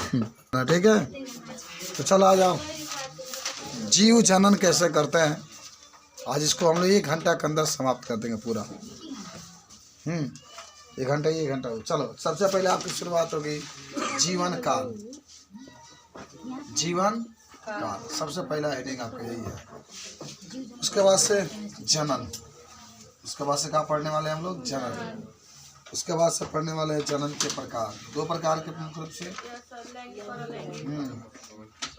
ठीक है, तो चलो आ जाओ। जीव जनन कैसे करते हैं, आज इसको हम लोग 1 घंटा के अंदर समाप्त कर देंगे पूरा। 1 घंटा, 1 घंटा। चलो, सबसे पहले आपकी शुरुआत होगी जीवन काल। जीवन काल सबसे पहला हेडिंग आपका यही है। उसके बाद से जनन, उसके बाद से क्या पढ़ने वाले हैं हम लोग, जनन। उसके बाद से पढ़ने वाले हैं जनन के प्रकार, 2 प्रकार के प्रमुख रूप से।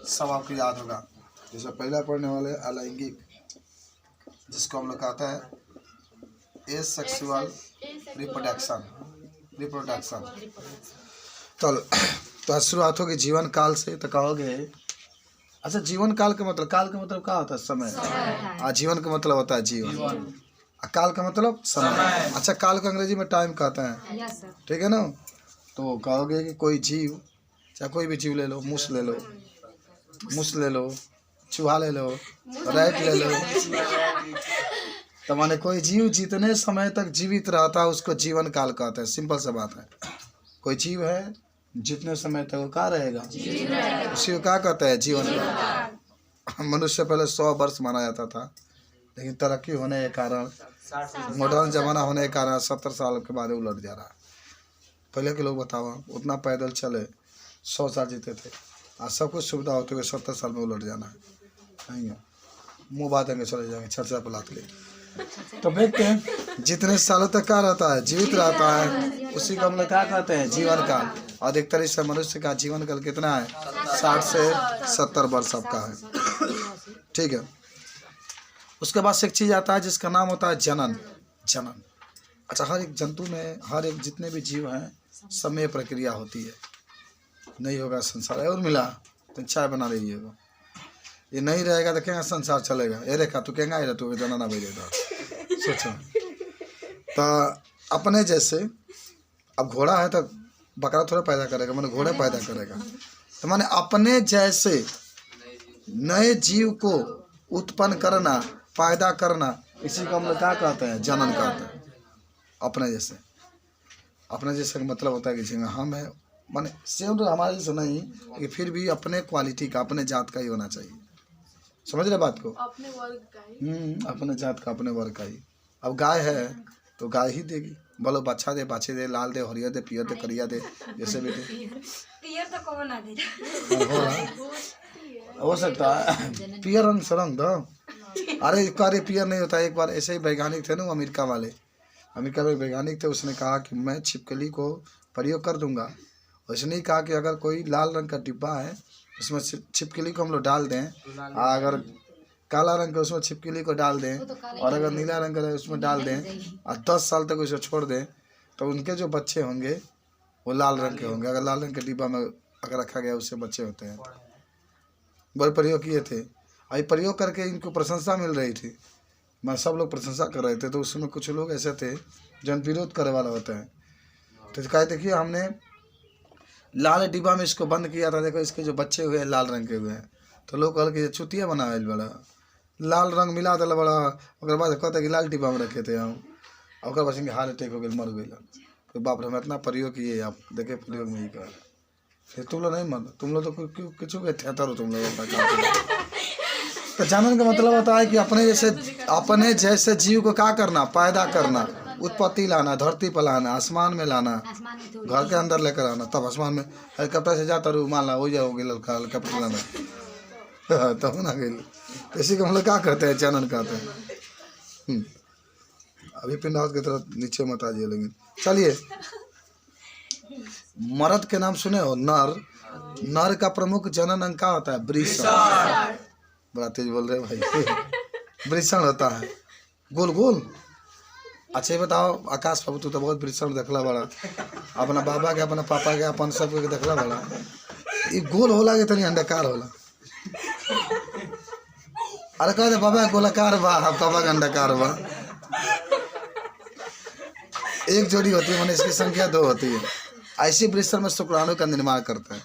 सब आपको याद होगा। जैसे पहला पढ़ने वाले अलैंगिक, जिसको हम लोग कहते हैं एसेक्सुअल रिप्रोडक्शन। तो आज शुरुआत होगी जीवन काल से। तो कहोगे अच्छा, जीवन काल का मतलब, काल का मतलब क्या होता है, समय। आजीवन का मतलब होता है जीवन, काल का मतलब समय। अच्छा, काल को अंग्रेजी में टाइम कहते हैं, ठीक है ना। तो कहोगे कि कोई जीव, चाहे कोई भी जीव ले लो, मूस ले लो, चूहा ले लो, रैट ले लो, तो माने कोई जीव जितने समय तक जीवित रहता है उसको जीवन काल कहते हैं। सिंपल सा बात है। कोई जीव है जितने समय तक वो क्या रहेगा, उसी को क्या कहते हैं, जीवन काल। मनुष्य पहले 100 वर्ष माना जाता था, लेकिन तरक्की होने के कारण, मॉडर्न जमाना होने के कारण 70 साल के बाद उलट जा रहा है। पहले के लोग बताओ, उतना पैदल चले 100 साल जीते थे, आज सब कुछ सुविधा होते हुए 70 साल में उलट जाना है। नहीं है, मुँह बातेंगे चले जाएंगे छर्चा पर लात के। तो देखते हैं जितने सालों तक क्या रहता है, जीवित रहता है, उसी को हम लोग क्या कहते हैं, जीवन काल। अधिकतर इस मनुष्य का जीवन काल कितना है, 60 से 70 वर्ष सबका है, ठीक है। उसके बाद से एक चीज़ आता है जिसका नाम होता है जनन। अच्छा, हर एक जंतु में, हर एक जितने भी जीव हैं, समय प्रक्रिया होती है। नहीं होगा संसार, और मिला तो चाय बना लीजिएगा, ये नहीं रहेगा तो क्या संसार चलेगा। ये देखा तू क्या ही तू जना भेजेगा, सोचो। तो अपने जैसे, अब घोड़ा है तो बकरा थोड़ा पैदा करेगा, मैंने घोड़ा पैदा करेगा। तो मैंने अपने जैसे नए जीव को उत्पन्न करना, पैदा करना, इसी को हम लोग क्या कहते हैं, जनन कहते हैं। अपने जैसे का मतलब होता है कि जिंगा हम है, माने सेम तो हमारे जैसे नहीं, कि फिर भी अपने क्वालिटी का, अपने जात का ही होना चाहिए। समझ रहे बात को, अपने वर्ग का ही, अपने जात का, अपने वर्ग का ही। अब गाय है तो गाय ही देगी, बोलो बच्चा दे, बाछे दे, लाल दे, हरियर दे, पियर दे, करिया दे, जैसे भी दे। पियर तो कौन ना दे, हो सकता है पियर रंग से रंग दो। अरे कार्य पियर नहीं होता। एक बार ऐसे ही वैज्ञानिक थे ना, अमेरिका वाले, अमेरिका में वैज्ञानिक थे, उसने कहा कि मैं छिपकली को प्रयोग कर दूंगा। उसने ही कहा कि अगर कोई लाल रंग का डिब्बा है, उसमें छिपकली को हम लोग डाल दें, अगर काला रंग का उसमें छिपकली को डाल दें, और अगर नीला रंग का उसमें डाल दें, और 10 साल तक उसे छोड़ दें, तो उनके जो बच्चे होंगे वो लाल रंग के होंगे। अगर लाल रंग के डिब्बा में अगर रखा गया, उससे बच्चे होते हैं। बड़े प्रयोग किए थे, अभी प्रयोग करके इनको प्रशंसा मिल रही थी, मैं सब लोग प्रशंसा कर रहे थे। तो उसमें कुछ लोग ऐसे थे जो विरोध करने वाला होता है। तो कहा देखिए, हमने लाल डिब्बा में इसको बंद किया था, देखो इसके जो बच्चे हुए हैं लाल रंग के हुए हैं। तो लोग कल के चुतिया बनाए बड़ा, लाल रंग मिला दिला बड़ा, और बाद कहते कि लाल डिब्बा में रखे थे हम, और बस इनके हार्ट अटैक हो गया, मर गए। तो बाप रे, हम इतना प्रयोग किए, आप देखे प्रयोग में ही कर, फिर तुम लोग नहीं मन, तुम लोग तो कुछ ठहतर हो तुम लोग। तो जानन का मतलब होता है कि अपने जैसे जीव को क्या करना, पैदा करना, उत्पत्ति लाना, धरती पर लाना, आसमान में लाना, घर के अंदर लेकर आना, तब आसमान में हेलीकॉप्टर से जाता रू, मान ला हो जाओगे लड़का हेलीकॉप्टर लाना, तब ना गई। इसी को हम लोग क्या कहते हैं, जनन कहते हैं। अभी पिंडावत की तरफ नीचे मत आइए, लेकिन चलिए। मर्द के नाम सुने हो, नर का प्रमुख जनन अंग क्या होता है, वृषण। बड़ा तेज बोल रहे भाई, वृषण होता है, गोल गोल। अच्छा ये बताओ आकाश बाबू, तू तो बहुत वृषण देखला बड़ा, अपना बाबा के, अपना पापा के, अपन सब के देखला बड़ा, ये गोल होला के तनी अंडाकार होला। अरे कह दे बाबा गोलाकार बा, पापा का अंडाकार बा। एक जोड़ी होती है, मैंने इसकी संख्या 2 होती है। ऐसी वृषण में शुक्राणु का निर्माण करता है,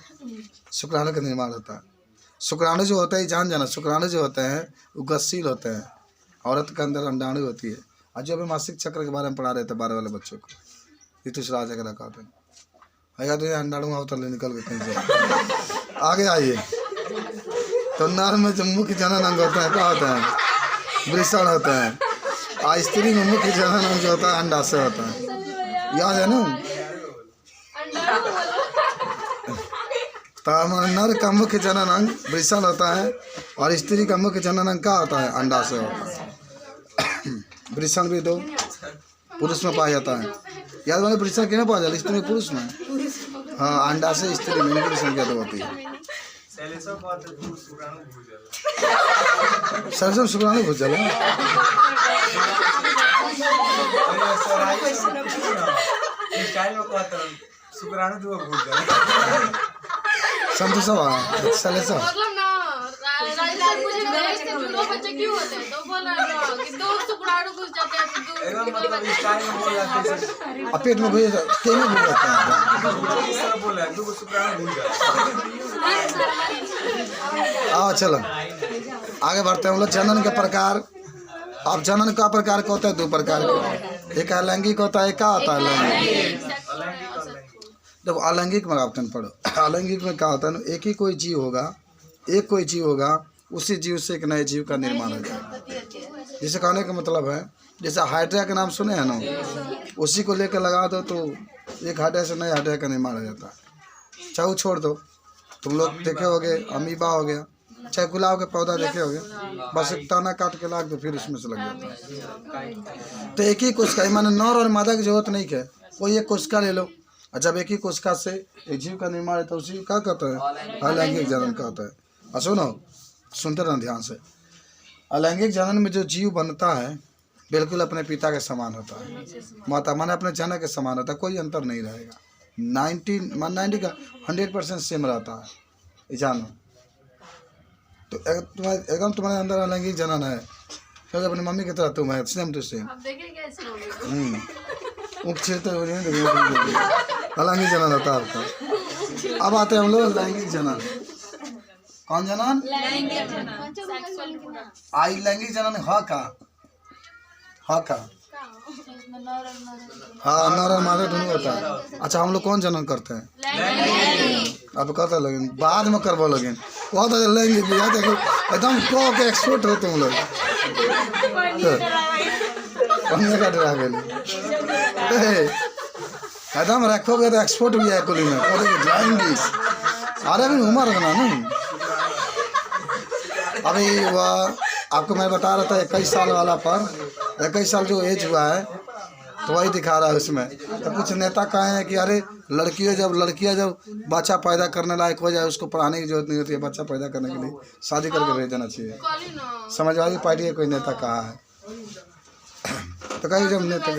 शुक्राणु का निर्माण होता है। शुक्राणु जो होता है, जान जाना, शुक्राणु जो होते हैं वो गतिशील होते हैं। औरत के अंदर अंडाणु होती है। और जो अभी मासिक चक्र के बारे में पढ़ा रहे थे 12 वाले बच्चों को, ऋतुस्राव जगह कहते हैं, आएगा तो अंडा दूंगा उतर ले निकल के कहीं से। आगे आइए। तो नर में जो मुख्य जनन अंग होता है क्या होता है? वृषण होता है। और स्त्री में मुख्य जनन अंग जो होता है अंडाशय होता है। याद है ना? तो हमारे नर का मुख्य जनन अंग वृषण होता है और स्त्री का मुख्य जनन अंग क्या होता है? अंडाशय होता है। वृषण भी 2 पुरुष में पाया जाता है। याद वाले वृषण किसमें पाया जाता है? स्त्री में, पुरुष में। हाँ, अंडाशय स्त्री में इनकी संख्या तो होती है। सरसों शुक्राणु भूल चलो। समझो सब सले सब मतलब ना राजस्थान मुझे गए थे जो 2 बच्चे क्यों होते हैं तो बोला ना कि 2 शुक्राणु घुस जाते हैं तो एकदम मतलब स्टाइल में बोल रहा है। अब पेट में घुस जाता है, तेल में घुस जाता है। इस तरह बोला है 2 शुक्राणु भूल जाता है। आओ चलो आगे बढ़ते हैं। हम लोग जनन के प्रकार। अब जनन का प्रकार क्या होता है? 2 प्रकार के। एक अलैंगिक होता है, क्या होता है? लैंगिक। देखो अलैंगिक में आप पढ़ो। अलैंगिक में क्या होता है ना, एक ही कोई जीव होगा, उसी जीव से एक नए जीव का निर्माण हो जाएगा। जिसे कहने का मतलब है, जैसे हाइड्रा का नाम सुने हैं ना, उसी को लेकर लगा दो तो एक हाइड्रा से नए हाइड्रा का निर्माण हो जाता है। चाहे छोड़ दो, तुम लोग देखे होगे अमीबा हो गया, चाहे गुलाब का पौधा देखे होगे, बस एक ताना काट के लाग दो फिर उसमें से लग जाता है। तो एक ही कोशिका, माने नर और मादा की जरूरत नहीं है, कोई एक कोशिका ले लो। और जब एक ही कोशिका से एक जीव का निर्माण है तो उसी क्या कहता है? अलैंगिक जनन कहता है। और सुनो, सुनते रहना ध्यान से। अलैंगिक जनन में जो जीव बनता है बिल्कुल अपने पिता के समान होता है, माता माने अपने जनक के समान होता है, कोई अंतर नहीं रहेगा। 90 का 100% सेम रहता है, ये जानो। तो एकदम तुम्हारे अंदर अलैंगिक जनन है, क्योंकि अपनी मम्मी की तरह तुम है, सेम टू सेम। अब देखिए कैसे होगी ऊँख छेड़ते हुए अलैंगिक जनन होता है आपका। अब आते हैं हम लोग लैंगिक जनन। कौन जनन? आई लैंगिक जनन है का? हाँ का? हाँ, नर और मादा दोनों होता है। अच्छा, हम लोग कौन जनन करते हैं? अब कहते लगे बाद में करबो लगे बहुत लैंगिक एकदम को के एक्सपर्ट हो तुम लोग। का डरा गए एकदम रखोगे तो एक्सपोर्ट भी है कुली में। अरे अभी उम्र है ना, अभी वह आपको मैं बता रहा था 21 साल वाला पर 21 साल जो एज हुआ है तो वही दिखा रहा है उसमें। तो कुछ नेता कहे हैं कि अरे लड़कियां जब बच्चा पैदा करने लायक हो जाए उसको पढ़ाने की जरूरत नहीं होती है, बच्चा पैदा करने के लिए शादी करके भेज देना चाहिए। समाजवादी पार्टी का कोई नेता कहा है। तो कहीं जब नेता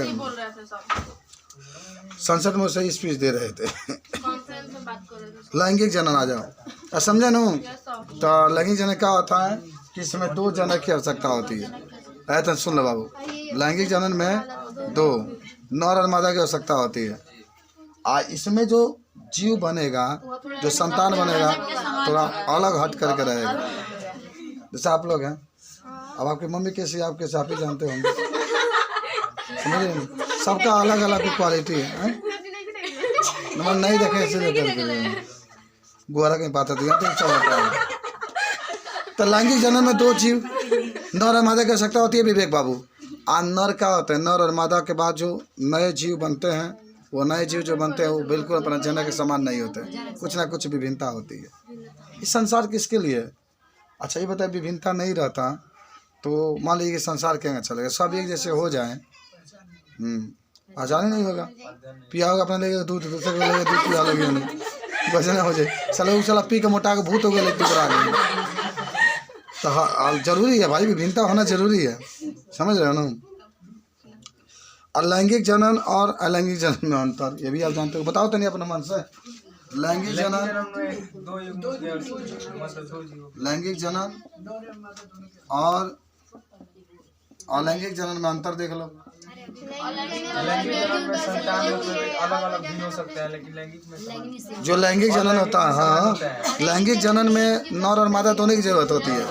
संसद में उसे स्पीच दे रहे थे लैंगिक जनन आ जाओ, समझे ना? तो लैंगिक जनन क्या होता है कि इसमें 2 जनक की आवश्यकता होती है। ऐसा सुन लो बाबू, लैंगिक जनन में 2 नर और मादा की आवश्यकता होती है। इसमें जो जीव बनेगा, जो संतान बनेगा, थोड़ा अलग हट करके रहेगा। जैसे आप लोग हैं, अब आपकी मम्मी कैसी आप कैसे आप ही जानते होंगे, समझ रहे हैं? सबका अलग अलग क्वालिटी है। नंबर नहीं देखे ऐसे गोरा कहीं बात होती है तो होता है। तो लैंगिक जनन में 2 जीव नर और मादा की आवश्यकता होती है विवेक बाबू। नर क्या होते हैं? नर और मादा के बाद जो नए जीव बनते हैं, वो नए जीव जो बनते हैं वो बिल्कुल अपना जनक के समान नहीं होते, कुछ ना कुछ विभिन्नता होती है। इस संसार किसके लिए? अच्छा ये बताए, विभिन्नता नहीं रहता तो मान लीजिए कि संसार क्या अच्छा लगेगा? सब एक जैसे हो जाए, आसानी नहीं होगा। पिया होगा अपना लेगा दूध, दूसरे को लेगा दूध पिया लगे नहीं, वैसे ना हो जाए। चलो पी के मोटा के भूत हो गए टुकड़ा गए। तो हाँ जरूरी है भाई, विभिन्नता होना जरूरी है, समझ रहे हो ना? और लैंगिक जनन और अलैंगिक जनन में अंतर ये भी आप जानते हो, बताओ तो नहीं अपने मन से। लैंगिक जनन और अलैंगिक जनन में अंतर देख लो। जो लैंगिक जनन होता है, हाँ लैंगिक जनन में नर और मादा दोनों की जरूरत होती है।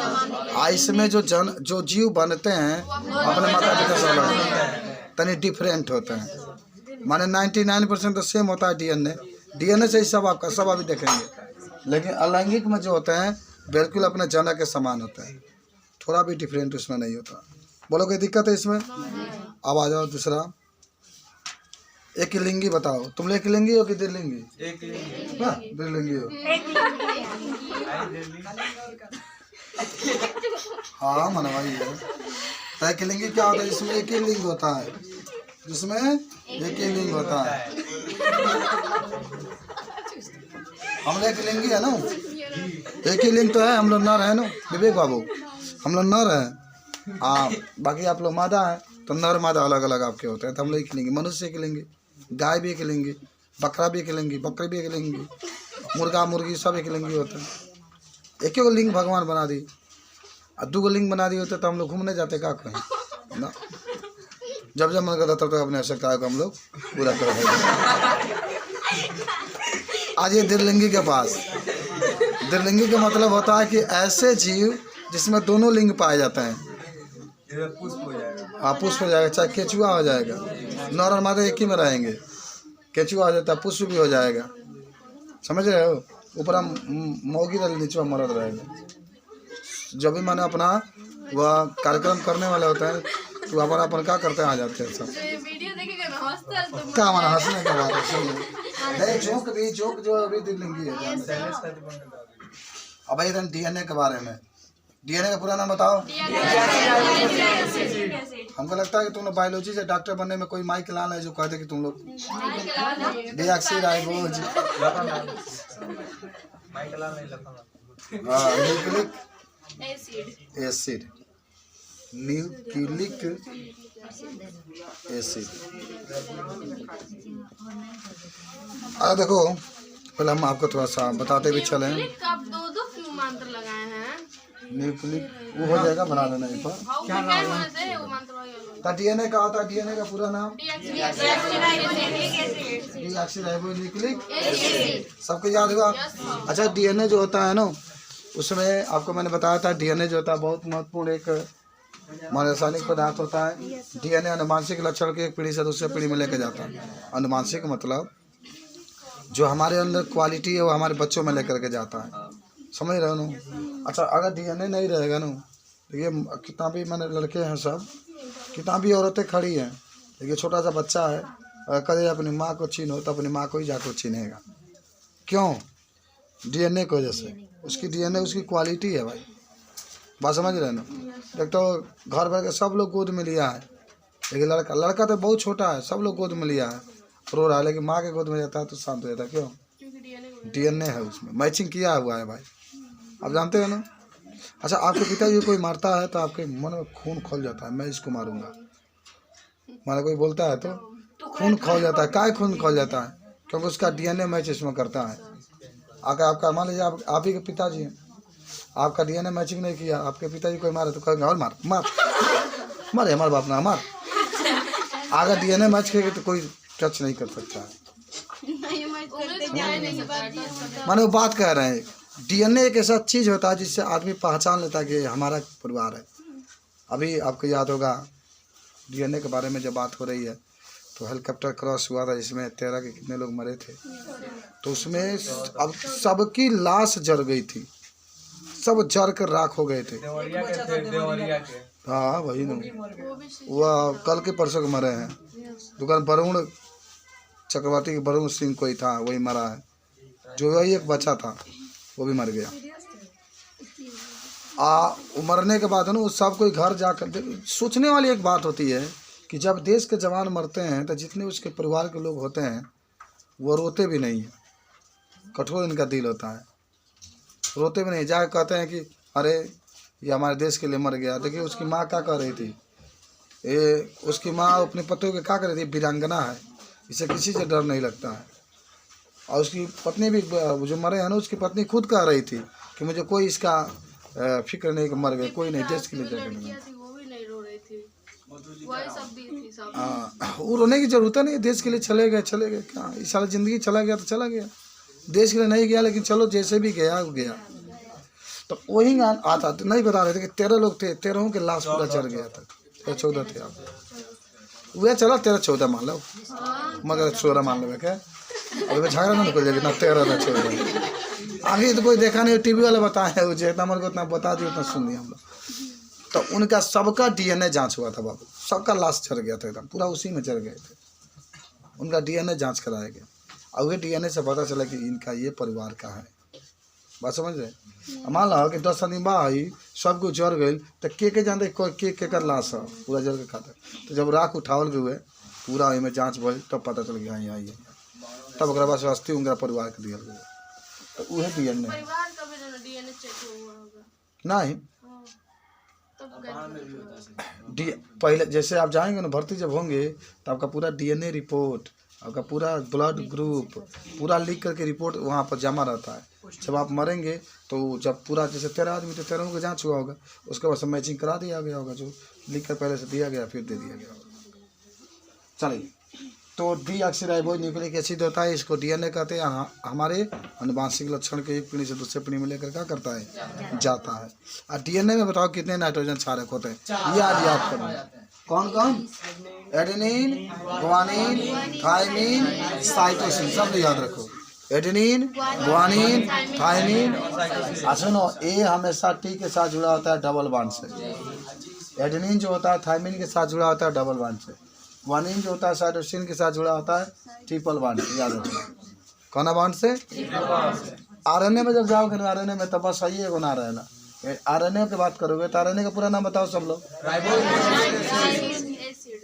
इसमें जो जीव बनते हैं अपने माता पिता से तनी डिफरेंट होते हैं, माने 99% तो सेम होता है DNA, DNA से ही सब आपका सब अभी देखेंगे। लेकिन अलैंगिक में जो होते हैं बिल्कुल अपने जना के समान होते हैं, थोड़ा भी डिफरेंट उसमें नहीं होता। बोलो कोई दिक्कत है इसमें? अब आ जाओ दूसरा, एक लिंगी बताओ। तुम एक लिंगी हो कि द्विलिंगी? द्विलिंगी हो। हाँ मनवाई है। तो एक लिंगी क्या होता है? जिसमें एक ही लिंग होता है, जिसमें एक ही लिंग होता है। हम लोग एक लिंगी है ना, एक ही लिंग तो है। हम लोग नर है ना विवेक बाबू, हम लोग नर है। बाकी आप लोग मादा है, तो नर मादा अलग अलग आपके होते हैं। तो हम लोग एक लिंगी, मनुष्य एक लिंगी, गाय भी एक लिंगी, बकरा भी एक लिंगी, बकरी भी एक लिंगी, मुर्गा मुर्गी सब एक लिंगी होते हैं। एक ही लिंग भगवान बना दी, और 2 लिंग बना दी होते तो हम लोग घूमने जाते का कहीं ना। जब जब मन करता तब तक अपने आवश्यकताओं को हम लोग पूरा कर देते। आज ये द्विलिंगी के पास, द्विलिंगी का मतलब होता है कि ऐसे जीव जिसमें दोनों लिंग पाए जाते हैं। पुष्प हो जाएगा। हाँ पुष्प हो जाएगा, चाहे केचुआ हो जाएगा। नर और मादा एक ही में रहेंगे, केचुआ हो जाता है, पुष्प भी हो जाएगा। समझ रहे हो? ऊपर मौगी रहे, नीचे मरद रहेगा। जब भी मैंने अपना वह कार्यक्रम करने वाले होते हैं तो अपन अपन क्या करते हैं, आ जाते हैं सब। वीडियो देखेगा ना हंसता है तो क्या माना हंसने का बात है? सुनिए नहीं, जोक जो अभी दिल्ली है। अब एकदम DNA के बारे में, DNA का पूरा नाम बताओ। हमको लगता है कि तुम लोग बायोलॉजी से डॉक्टर बनने में कोई माइक लाना है जो कहते कि तुम लोग deoxyribose, nucleic acid, nucleic acid. अरे देखो, पहले हम आपको थोड़ा सा बताते भी चले। आप 2 क्यों मंत्र लगाए हैं? न्यूक्लिक वो हो जाएगा, बना लेना एक बार। क्या नाम है वो मंत्र? तो DNA का होता है, DNA का पूरा नाम डीऑक्सीराइबोन्यूक्लिक एसिड। सबको याद हुआ? अच्छा DNA जो होता है ना, उसमें आपको मैंने बताया था DNA जो होता है बहुत महत्वपूर्ण एक रासायनिक पदार्थ होता है। DNA अनुवांशिक लक्षण के एक पीढ़ी से दूसरे पीढ़ी में लेकर जाता है। अनुवांशिक मतलब जो हमारे अंदर क्वालिटी है वो हमारे बच्चों में लेकर के जाता है। समझ रहे हो ना? अच्छा अगर DNA नहीं रहेगा ना, तो ये कितना भी मैंने लड़के हैं सब, कितना भी औरतें खड़ी हैं, देखिए छोटा सा बच्चा है, अगर कहे अपनी माँ को छीनो तो अपनी माँ को ही जाकर छीनेगा। क्यों? DNA की वजह से। उसकी DNA उसकी क्वालिटी है भाई, बात समझ रहे ना? देख तो घर भर के सब लोग गोद में लिया है, लेकिन लड़का तो बहुत छोटा है, सब लोग गोद में लिया है, रो रहा है, लेकिन माँ के गोद में जाता है तो शांत हो जाता है। क्यों? DNA है उसमें, मैचिंग किया हुआ है भाई, आप जानते हो ना। अच्छा आपके पिताजी कोई मारता है तो आपके मन में खून खोल जाता है, मैं इसको मारूंगा, माना कोई बोलता है तो खून खोल जाता है। काय खून खोल जाता है? क्योंकि उसका DNA मैच इसमें करता है। अगर आपका मान लीजिए आप ही के पिताजी हैं, आपका DNA मैचिंग नहीं किया, आपके पिताजी कोई मारे तो कहेंगे और मार मार मारे, हमारे बाप ना मार। अगर DNA मैच करेगा तो कोई टच नहीं कर सकता है। माने वो बात कह रहे हैं, DNA एक ऐसा चीज़ होता है जिससे आदमी पहचान लेता है कि हमारा परिवार है। अभी आपको याद होगा DNA के बारे में जब बात हो रही है तो हेलीकॉप्टर क्रॉस हुआ था जिसमें 13 के कितने लोग मरे थे, तो उसमें अब सबकी लाश जल गई थी, सब जल कर राख हो गए थे। हाँ वही ना, वह कल के परसों के मरे हैं। दुकान वरुण चक्रवर्ती के वरुण सिंह कोई था, वही मरा है। जो वही एक बच्चा था वो भी मर गया। मरने के बाद ना वो सब कोई घर जाकर सोचने वाली एक बात होती है कि जब देश के जवान मरते हैं तो जितने उसके परिवार के लोग होते हैं वो रोते भी नहीं है, कठोर इनका दिल होता है, रोते भी नहीं, जाकर कहते हैं कि अरे ये हमारे देश के लिए मर गया। देखिए उसकी माँ क्या कर रही थी, उसकी माँ अपने पतियों के क्या कर रही थी, वीरांगना है, इसे किसी से डर नहीं लगता है। और उसकी पत्नी भी जो मरे हैं ना, उसकी पत्नी खुद कह रही थी कि मुझे कोई इसका फिक्र नहीं कि मर गए, कोई नहीं, देश के लिए जगह नहीं। हाँ वो रोने की जरूरत नहीं, देश के लिए चले गए क्या, इस साल ज़िंदगी चला गया तो चला गया, देश के लिए नहीं गया, लेकिन चलो जैसे भी गया वो गया। तो वही आता तो नहीं बता रहे थे कि 13 लोग थे, 13 के लाश पूरा जल गया था, 14 थे आप। वह चलो 13-14 मान लो, मगर 16 मान लो क्या, अभी झगड़ा ना निकल जाएगी ना 13 ना 14। आगे तो कोई देखा नहीं, टीवी वाले बताए हैं, जितना मेरे को उतना बता दिया उतना सुन लिया हम लोग। तो उनका सबका DNA जांच हुआ था बाबू, सबका लाश चढ़ गया था एकदम, पूरा उसी में चढ़ गए थे। उनका DNA जांच कराया गया और वे DNA से पता चला कि इनका ये परिवार का है। बात समझ रहे। मान लो कि 10 आदमी बाई सब कुछ जड़ गई तो के जानते के कर लाश है पूरा जड़ के खाता। तो जब राख उठावल गए पूरा में जांच भल तब पता चल गया यहाँ ये, तब ओकरा बाद अस्थि उनका परिवार के दिया गया। तो वह DNA परिवार का भी ना डीएनए चेक हुआ होगा नहीं। पहले जैसे आप जाएंगे ना भर्ती जब होंगे तो आपका पूरा DNA रिपोर्ट, आपका पूरा ब्लड ग्रुप पूरा लिख करके रिपोर्ट वहाँ पर जमा रहता है। जब आप मरेंगे तो जब पूरा जैसे 13 आदमी तो 13 का जांच हुआ होगा, उसके बाद सब मैचिंग करा दिया गया होगा, जो लिख कर पहले से दिया गया फिर दे दिया गया होगा। चलिए, तो डीऑक्सीराइबोज न्यूक्लिक एसिड होता है, इसको DNA कहते हैं। हमारे अनुवांशिक लक्षण के एक पीढ़ी से दूसरे पीढ़ी में लेकर क्या करता है, जाता है। और DNA में बताओ कितने नाइट्रोजन क्षारक होते हैं, ये आज याद करना। कौन कौन? एडेनिन, ग्वानिन, थायमिन, साइटोसिन, सब याद रखो। Adenine, guanine, thymine. सुनो, ए हमेशा टी के साथ जुड़ा होता है डबल बॉन्ड से। एडेनिन जो होता है थायमिन के साथ जुड़ा होता है डबल बॉन्ड से। ग्वानिन जो होता है साइटोसिन के साथ जुड़ा होता है ट्रिपल बॉन्ड से, याद रखना। कौन बॉन्ड से? RNA में जब जाओगे ना RNA में, तब बस सही है ना रहना। RNA की बात करोगे तो RNA का पूरा नाम बताओ सब लोग।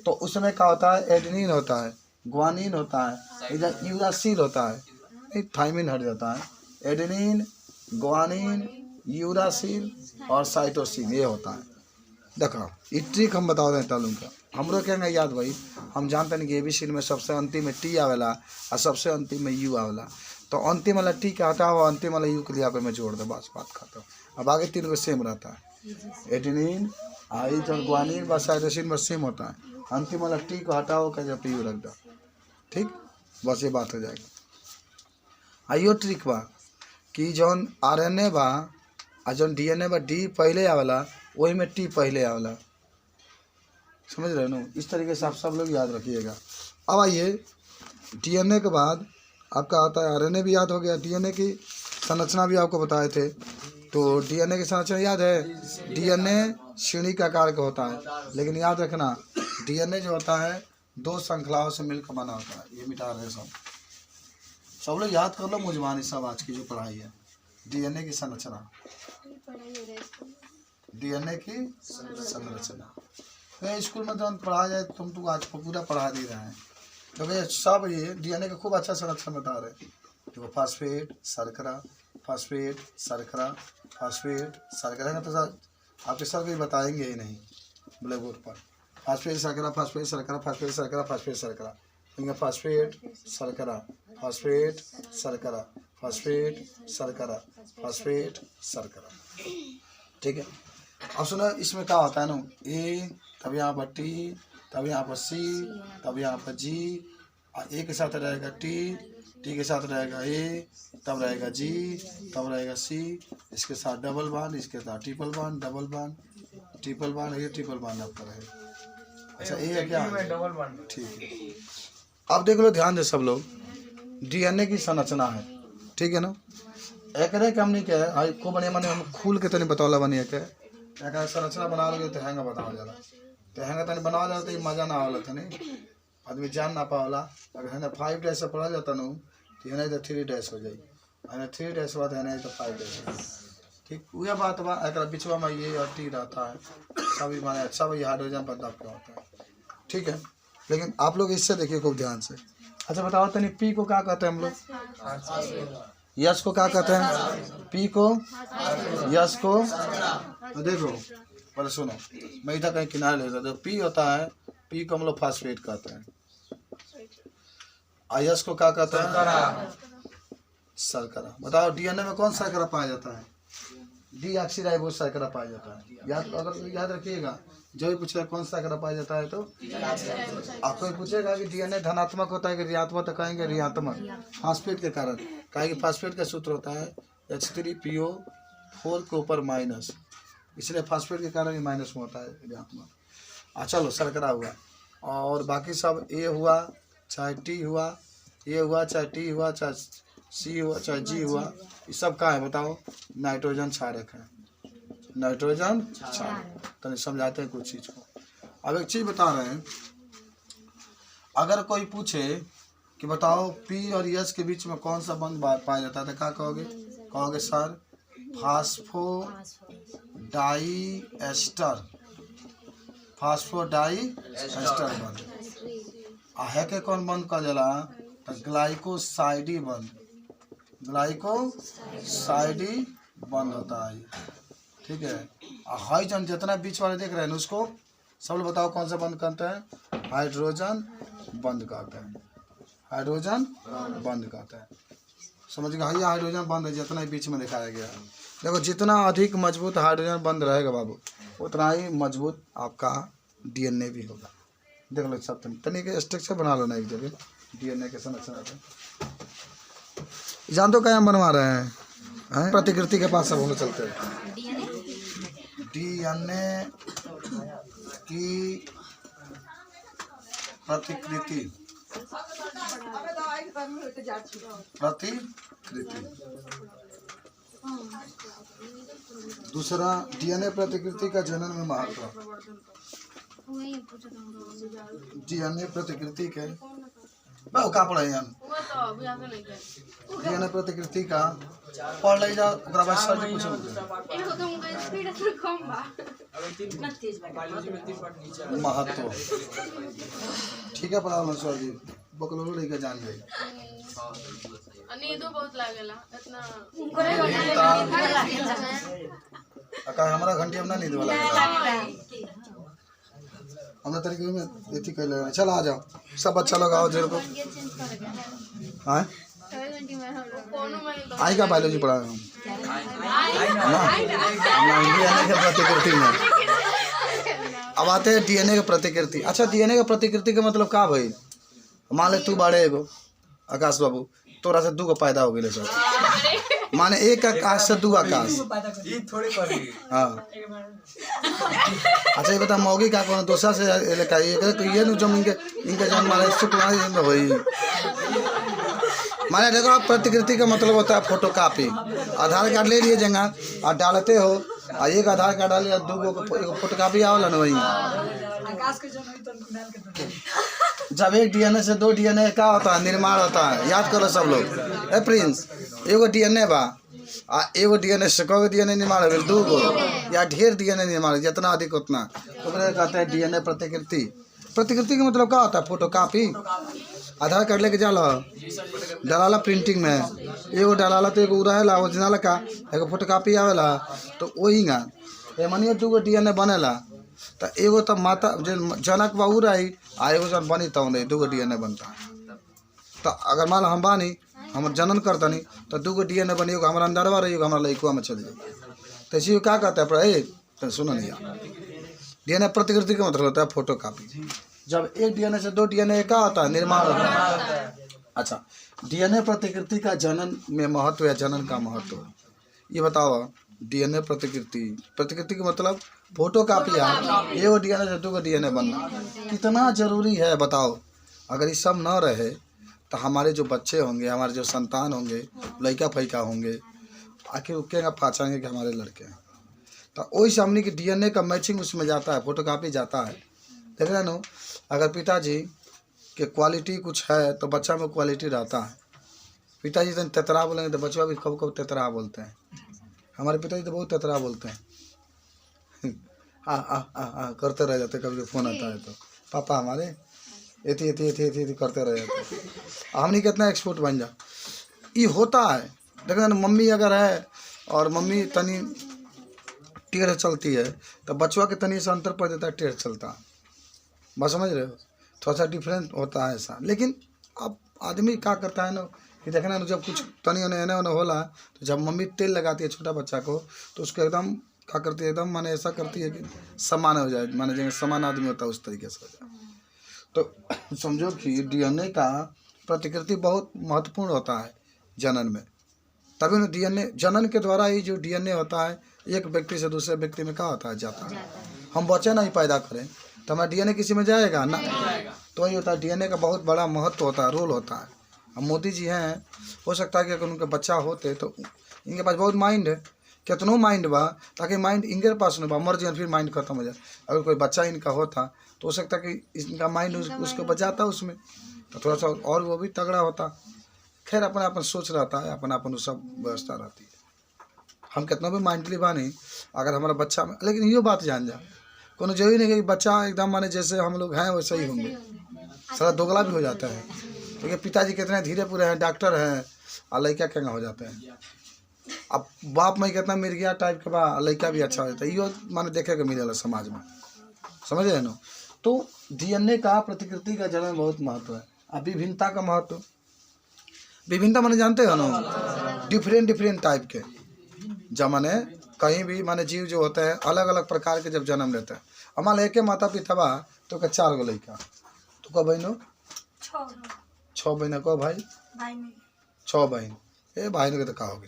तो उसमें क्या होता है, एडेनिन होता है, ग्वानिन होता है, इधर यूरासिल होता है, थायमिन हट जाता है। एडेनिन, ग्वानिन, यूरासिल और साइटोसिन ये होता है। देखो ये ट्रिक हम बताओ दें तालुम का, हमरो कहेंगे याद भाई। हम जानते हैं कि ABCD में सबसे अंतिम में T आवेला और सबसे अंतिम में U आवेला। तो अंतिम वाला T का हटाओ, अंतिम वाला U के लिए आप में जोड़ दो, बस बात खत्म। अब आगे 3 को सेम रहता है, एडेनिन, ग्वानिन व साइटोसिन में सेम होता है। अंतिम वाला T को हटाओ का जब U रख दो, ठीक, बस ये बात हो जाएगी। आइयो ट्रिक बा कि जौन RNA बा और जौन DNA बा D पहले आवेला, वही में T पहले आवेला, समझ रहे हो। इस तरीके से आप सब लोग याद रखिएगा। अब आइए DNA के बाद आपका आता है RNA भी याद हो गया। DNA की संरचना भी आपको बताए थे, तो DNA की संरचना याद है। DNA श्रेणी का आकार का होता है, लेकिन याद रखना DNA जो होता है 2 श्रृंखलाओं से मिलकर बना होता है। ये मिटा रहे सब लोग याद कर लो मुझमानी सब आज की जो पढ़ाई है। DNA की संरचना, DNA की संरचना स्कूल में तो पढ़ा जाए, तुम तो आज पूरा पढ़ा दे रहे हैं, क्योंकि सब ये DNA का खूब अच्छा संरक्षण बता रहे। देखो फास्फेट शर्करा, फास्फेट शर्करा, फास्फेट शर्करा है ना, तो सर आपके सर कोई बताएंगे ही नहीं ब्लैक बोर्ड पर। फास्फेट शर्करा, फास्फेट शर्करा, फास्फेट शर्करा, फास्फेट शर्करा, फास्फेट शर्करा, फास्फेट शर्करा, फास्फेट शर्करा, फास्फेट शर्करा, ठीक है। अब सुनो इसमें क्या होता है ना, ए तब यहाँ पर T, तब यहाँ पर C, तब यहाँ पर G, और A के साथ रहेगा T के साथ रहेगा A, तब रहेगा G, तब रहेगा C, इसके साथ डबल बॉन्ड, इसके साथ triple bond, double bond, triple bond, ये ट्रिपल बॉन्ड आपका रहेगा। अच्छा ये है क्या, डबल बॉन्ड, ठीक है। अब देख लो ध्यान दे सब लोग, DNA की संरचना है, ठीक है ना। एक रे कम नहीं क्या है खूब बढ़िया मैंने हम खुल के तनी बतौला बनिए के एक संरचना बना लोगे तो हैंगा बताओ जाला, तो हैंगा तनी बनाओ जाला तो मजा ना आवला तनी, आदमी जान ना पावला। अगर है ना 5 डैश से पढ़ा जाता नु तो है ना तो 3 डैश हो जाई, है ना 3 डैश बाद है ना तो 5 डैश, ठीक। वह बात बा एक बिचवा में ये और T रहता है, सभी माने सब ये हाइड्रोजन बदलाव क्या होता है, ठीक है। लेकिन आप लोग इससे देखिए खूब ध्यान से। अच्छा बताओ तनी P को क्या कहते हैं हम लोग, यस को क्या कहते हैं, P को, यस को, देखो पहले सुनो मैं इधर कहीं किनारे ले रहा, P होता है, P को हम लोग फास्फेट कहते हैं, यस को क्या कहते हैं, शर्करा। बताओ DNA में कौन शर्करा पाया जाता है, डीऑक्सीराइबोज शर्करा पाया जाता है। अगर याद रखिएगा, जो भी पूछेगा कौन सा शर्करा पाया जाता है तो आप कोई पूछेगा कि DNA धनात्मक होता है कि ऋणात्मक, तो कहेंगे ऋणात्मक, फास्फेट के कारण। कहे कि फास्फेट का सूत्र होता है H3PO4 के ऊपर माइनस, इसलिए फास्फेट के कारण ही माइनस में होता है ऋणात्मक। चलो शर्करा हुआ। और बाकी सब ए हुआ चाहे टी हुआ, ए हुआ चाहे टी हुआ चाहे सी हुआ चाहे जी हुआ, ये सब का है बताओ? नाइट्रोजन क्षारक है, नाइट्रोजन क्षारक। तो समझाते हैं कुछ चीज़ को। अब एक चीज़ बता रहे हैं, अगर कोई पूछे कि बताओ पी और एस के बीच में कौन सा बंध पाया जाता है तो क्या कहोगे? कहोगे सर फास्फोडाइएस्टर, फास्फोडाइएस्टर बंध। है के कौन बंद कहा जाला? तो ग्लाइकोसाइडी बंद, ग्लाइकोसाइडी बंद होता है, ठीक है। हाइड्रोजन जितना बीच वाले देख रहे हैं उसको सब लोग बताओ कौन सा बंद कहते हैं? हाइड्रोजन बंद कहते हैं, हाइड्रोजन बंद कहते हैं। समझ गए? ये हाइड्रोजन बंद है जितना बीच में दिखाया गया है। देखो जितना अधिक मजबूत हाइड्रोजन बंद रहेगा बाबू उतना ही मजबूत आपका डीएनए भी होगा। देख लो सब तनिक स्ट्रक्चर बना लो ना एक जगह डीएनए के संरचना पे। जान तो क्या बनवा रहे हैं? प्रतिकृति के पास सब हम लोग चलते हैं। डीएनए की प्रतिकृति, प्रतिकृति। दूसरा डीएनए प्रतिकृति का जनन में महत्व। डीएनए प्रतिकृति के का पढ़े डीएनए प्रतिकृति का पढ़ ले जाओ ओकरा बाद सर जी पूछोगे महत्व। ठीक है पढ़ा लो सर जी बकलोलो लेके जान गए। नींदो बहुत लागेला इतना अका हमरा घंटे में ना नींद वाला हमरा तरीके में एथी कर ले। चल आ जाओ सब बच्चा लोग आओ जेल को। हां आई का बायोलॉजी पढ़ा रहा हूं डीएनए के प्रतिकृति में। अब आते हैं डीएनए के प्रतिकृति। अच्छा डीएनए के प्रतिकृति का मतलब का भाई? मान ले तू बाड़े एगो आकाश बाबू तोरा से दू गो पैदा हो गए सब, माने एक आकाश से दू आकाश। हाँ अच्छा ये बता मौगी का कौन दूसरा से ये नु जम इनके जन्म माने शुक्र होई। माने देखो प्रतिकृति का मतलब होता है फोटोकॉपी। आधार कार्ड ले लिए जगह और डालते हो और एक आधार कार्ड डालिए दू गो फोटोकॉपी आवला न वही। जब एक डीएनए से दो डीएनए का होता है निर्माण होता है। याद करो सब लोग। ए प्रिंस एगो डीएनए बा आ एगो डीएनए से कगो डीएनए निर्माण हो दू गो या ढेर डीएनए निर्माण जितना अधिक उतना ओकरे कहते हैं डीएनए प्रतिकृति। प्रतिकृति का मतलब क्या होता है? फोटोकॉपी। आधार कार्ड लेके जाला डाला प्रिंटिंग में एगो डाला तो एगो रहेला ओरिजिनल का एगो फोटोकॉपी आवेला तो वही गा मानिए दू गो डीएनए बनेला तो एगो तो माता जनक बहू रही आ एगो जन बनी तब नहीं दू गो डीएनए बनता। तो अगर मान हम बानी हम जनन करता नहीं तो दू गो डीएनए बनी एगो हमारा अंदरवा रही हमारा लड़कुआ में चल जाए। तो इसी को क्या कहता है पर तो सुनो नहीं डीएनए प्रतिकृति का मतलब होता है फोटोकॉपी। जब एक डीएनए से दो डीएनए का होता है निर्माण होता है। अच्छा डीएनए प्रतिकृति का जनन में महत्व या जनन का महत्व ये बताओ। डीएनए प्रतिकृति, प्रतिकृति का मतलब फोटोकॉपी है। एगो डीएनए से दो गो डीएनए बनना कितना जरूरी है बताओ। अगर ये सब न रहे तो हमारे जो बच्चे होंगे हमारे जो संतान होंगे लड़का फैका होंगे आखिर रुकेगा पहचानेंगे कि हमारे लड़के हैं। तो वही हमने की डीएनए का मैचिंग उसमें जाता है फोटोकॉपी जाता है। देख रहे नो अगर पिताजी के क्वालिटी कुछ है तो बच्चा में क्वालिटी रहता है। पिताजी तो तेतरा बोलेंगे तो बच्चा भी कब कब तेतरा बोलते हैं। हमारे पिताजी तो बहुत तेतरा बोलते हैं करते रह जाते। कभी फोन आता है तो पापा हमारे एथी एथी एथी एथी एथी करते रह जाते। हमने कितना एक्सपोर्ट बन जा ये होता है। देखना मम्मी अगर है और मम्मी तनी टेढ़ चलती है तो बच्चों के तनी से अंतर पड़ जाता है टेढ़ चलता है। बस समझ रहे हो थोड़ा सा डिफरेंट होता है ऐसा। लेकिन अब आदमी क्या करता है ना कि देखना जब कुछ तनी एने ओने होला तो जब मम्मी तेल लगाती है छोटा बच्चा को तो उसको एकदम क्या करती है एकदम माने ऐसा करती है कि समान हो जाए माने जैसे समान आदमी होता है उस तरीके से हो जाए। तो समझो कि डीएनए का प्रतिकृति बहुत महत्वपूर्ण होता है जनन में। तभी ना डीएनए जनन के द्वारा ही जो डीएनए होता है एक व्यक्ति से दूसरे व्यक्ति में क्या होता है जाता है। हम बच्चे नहीं पैदा करें तो हमारा डीएनए किसी में जाएगा ना। तो वही होता है, डीएनए का बहुत बड़ा महत्व होता है, रोल होता है। अब मोदी जी हैं, हो सकता है कि अगर उनके बच्चा होते तो इनके पास बहुत माइंड है, कितनों माइंड बा, ताकि माइंड इनके पास नहीं बा, मर जाए फिर माइंड खत्म हो जाए। अगर कोई बच्चा इनका होता तो हो सकता है कि इनका माइंड उसको बचाता उसमें, तो थोड़ा सा और वो भी तगड़ा होता। खैर अपना अपन सोच रहता है, अपना अपन सब व्यवस्था रहती है। हम कितना भी माइंडली बानी, अगर हमारा बच्चा में, लेकिन ये बात जान जा, कोनो जरूरी नहीं कि बच्चा एकदम माने जैसे हम लोग हैं वैसे ही होंगे, सारा दोगला भी हो जाता है। क्योंकि पिताजी कितने धीरे पूरे हैं, डॉक्टर हैं, और लड़का क्या हो जाते हैं। अब बाप में कितना मिर्गिया टाइप के बा, लड़का भी अच्छा हो जाता है। ये माने देखे के मिलेला समाज में, समझ रहे ना। तो डीएनए का प्रतिकृति का जन्म बहुत महत्व है। अब विभिन्नता का महत्व, विभिन्नता माने जानते हो ना, डिफरेंट टाइप के, जब माने कहीं भी माने जीव जो होते हैं अलग अलग प्रकार के जब जन्म लेते हैं। हमारे एक माता पिता बा तो का 4 गो लड़का, तो का बहनों 6 बहन, को भाई 6 बहन। ए भाई ने तो का होगी,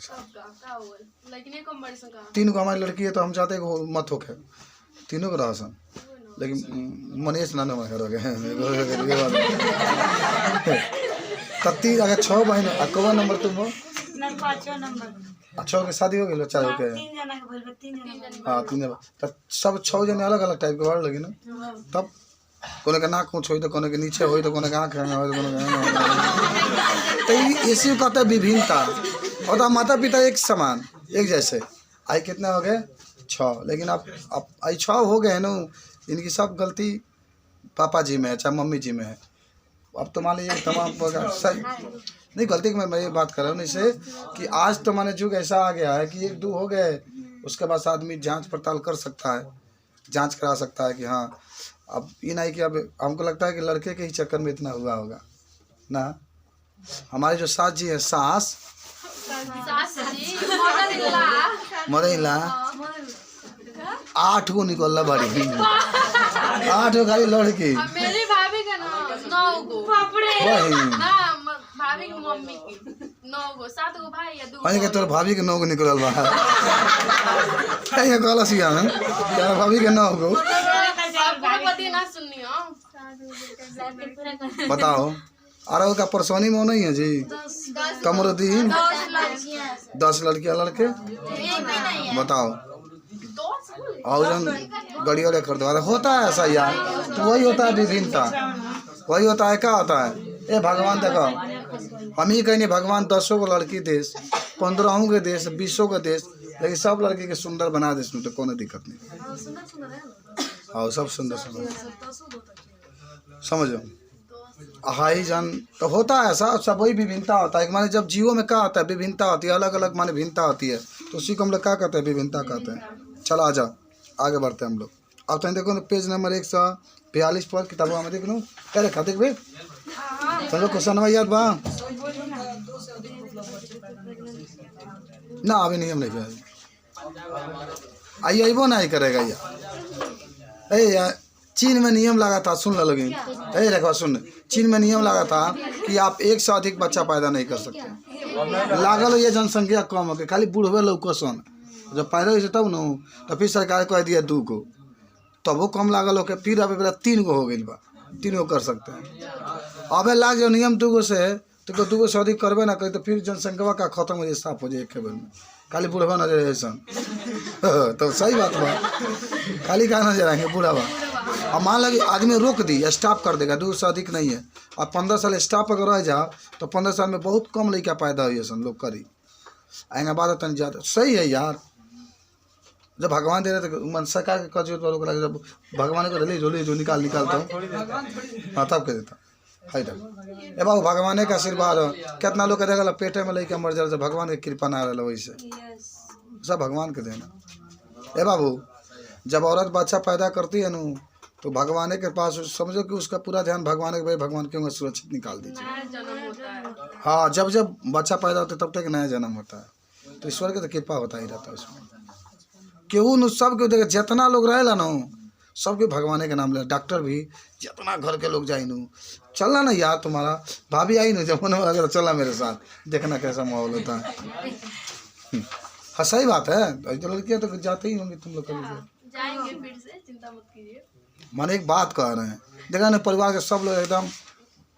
लेकिन ये कंपटीशन का 3 गो हमारी लड़की है, तो हम चाहते हैं कि मत होके 3 को रहसन, लेकिन मनीष ना नंबर करोगे कत्ती अगर 6 बहन, अकवा नंबर तुम हो 6 के शादी हो गई, 4 के हाँ 3 तब सब 6 जने अलग अलग टाइप के बाढ़ लगी ना। तब कोने का नाक ऊँच हो तो कोने के नीचे हो तो कोने का आँख हो तो कोने का, तो इसी कहते हैं विभिन्नता। और तो माता पिता एक समान एक जैसे, आई कितने हो गए 6, लेकिन अब आई 6 हो गए ना, इनकी सब गलती पापा जी में है चाहे मम्मी जी में है। अब तो मान लीजिए तमाम सही नहीं, गलती की मैं ये बात कर रहा हूँ इससे कि आज तो माने युग ऐसा आ गया है कि 1-2 हो गए, उसके बाद आदमी जांच पड़ताल कर सकता है, जांच करा सकता है कि हाँ। अब ये नहीं कि अब हमको लगता है कि लड़के के ही चक्कर में इतना हुआ होगा ना। हमारे जो सास जी है, सास मरेला 8 गो निकल बड़ी 8 गो खाली लड़की, मेरी भाभी का ना 9 गो ना, भाभी की मम्मी की 9 गो, 7 गो भाई या 2 भाई के तोर भाभी के 9 गो निकलल बा ये कहला सिया में तेरा भाभी के 9 गो। पति ना सुनियो, बताओ अरे का परेशानी में नहीं है जी, कमरुद्दीन 10 लड़कियां लड़के, बताओ और जन गड़ियों ले कर दो, होता है ऐसा यार। तो वही होता है विभिन्नता, वही होता है। क्या होता है ये भगवान देखो, हम ही कहीं भगवान 10 गो लड़की देश, 15 के देश, 20 के देश, लेकिन सब लड़की के सुंदर बना देश में, तो कोनो दिक्कत नहीं। हाँ सब सुंदर समझो हाई जान। तो होता है ऐसा, सब वही विभिन्नता होता है। माने जब जीवों में क्या होता है विभिन्नता होती है, अलग अलग माने भिन्नता होती है, तो उसी को हम लोग क्या कहते हैं विभिन्नता कहते हैं। चलो आ जाओ आगे बढ़ते हैं हम लोग। अब तो देखो पेज नंबर 142 पर किताबों में देख लो क्या रखा देख भाई, चलो क्वेश्चन नंबर याद बा ना, अभी नहीं हम नहीं आइए वो नहीं करेगा यार। चीन में नियम लगा था, सुन लो लोगी, रखा सुन, चीन में नियम लगा था कि आप 1 से अधिक बच्चा पैदा नहीं कर सकते। लागल ये जनसंख्या कम हो गई, खाली बूढ़े लोग क्वेश्चन जब पैदा हुई तब न, तो फिर सरकार कह दिया 2 को, तब वो कम लागल होके फिर अब 3 गो हो गई बा, 3 गो कर सकते हैं। अब लाग जो नियम 2 गो से, तो 2 गो से अधिक करबे ना करी तो फिर जनसंख्या का खत्म हो जाए, साफ हो जाए एक बेर में, खाली बुढ़वा नजर ऐसा तो सही बात बा, खाली कहा नजर आएंगे बुढ़ावा। अब मान लगे आदमी रोक दी, स्टॉप कर देगा, 2 से अधिक नहीं है। अब 15 साल स्टॉप अगर रह जा तो 15 साल में बहुत कम लड़का पैदा हुई है लोग करी आएंगे बाद तन ज़्यादा। सही है यार, जब भगवान दे रहे तो मन सरकार के कर्ज वालों को लगे, जब भगवान को ले जो निकालता हूँ हाँ तब कह देता है तक। ए बाबू भगवान का आशीर्वाद हो, कितना लोग देखा पेटे में लेके मर जा, भगवान की कृपा ना रहा वैसे सब भगवान के देना। ए बाबू जब औरत बच्चा पैदा करती है न, तो भगवान के पास समझो कि उसका पूरा ध्यान भगवान के, भाई भगवान क्यों सुरक्षित निकाल दीजिए। हाँ जब जब बच्चा पैदा होता है तब तक नया जन्म होता है, तो ईश्वर की तो कृपा होता ही रहता है उसमें। केहू न सब के देखे जितना लोग रहेला न, सबके भगवान के नाम ले। डॉक्टर भी जितना घर के लोग जाई न, चलना ना यार, तुम्हारा भाभी आई न जब अगर चलना मेरे साथ, देखना कैसा माहौल होता है। हाँ सही बात है, तो लड़कियाँ तो जाते ही होंगे तुम लोग कभी जाएंगे फिर से, चिंता मत कीजिए। माने एक बात कह रहे हैं, देखा ना परिवार के सब लोग एकदम,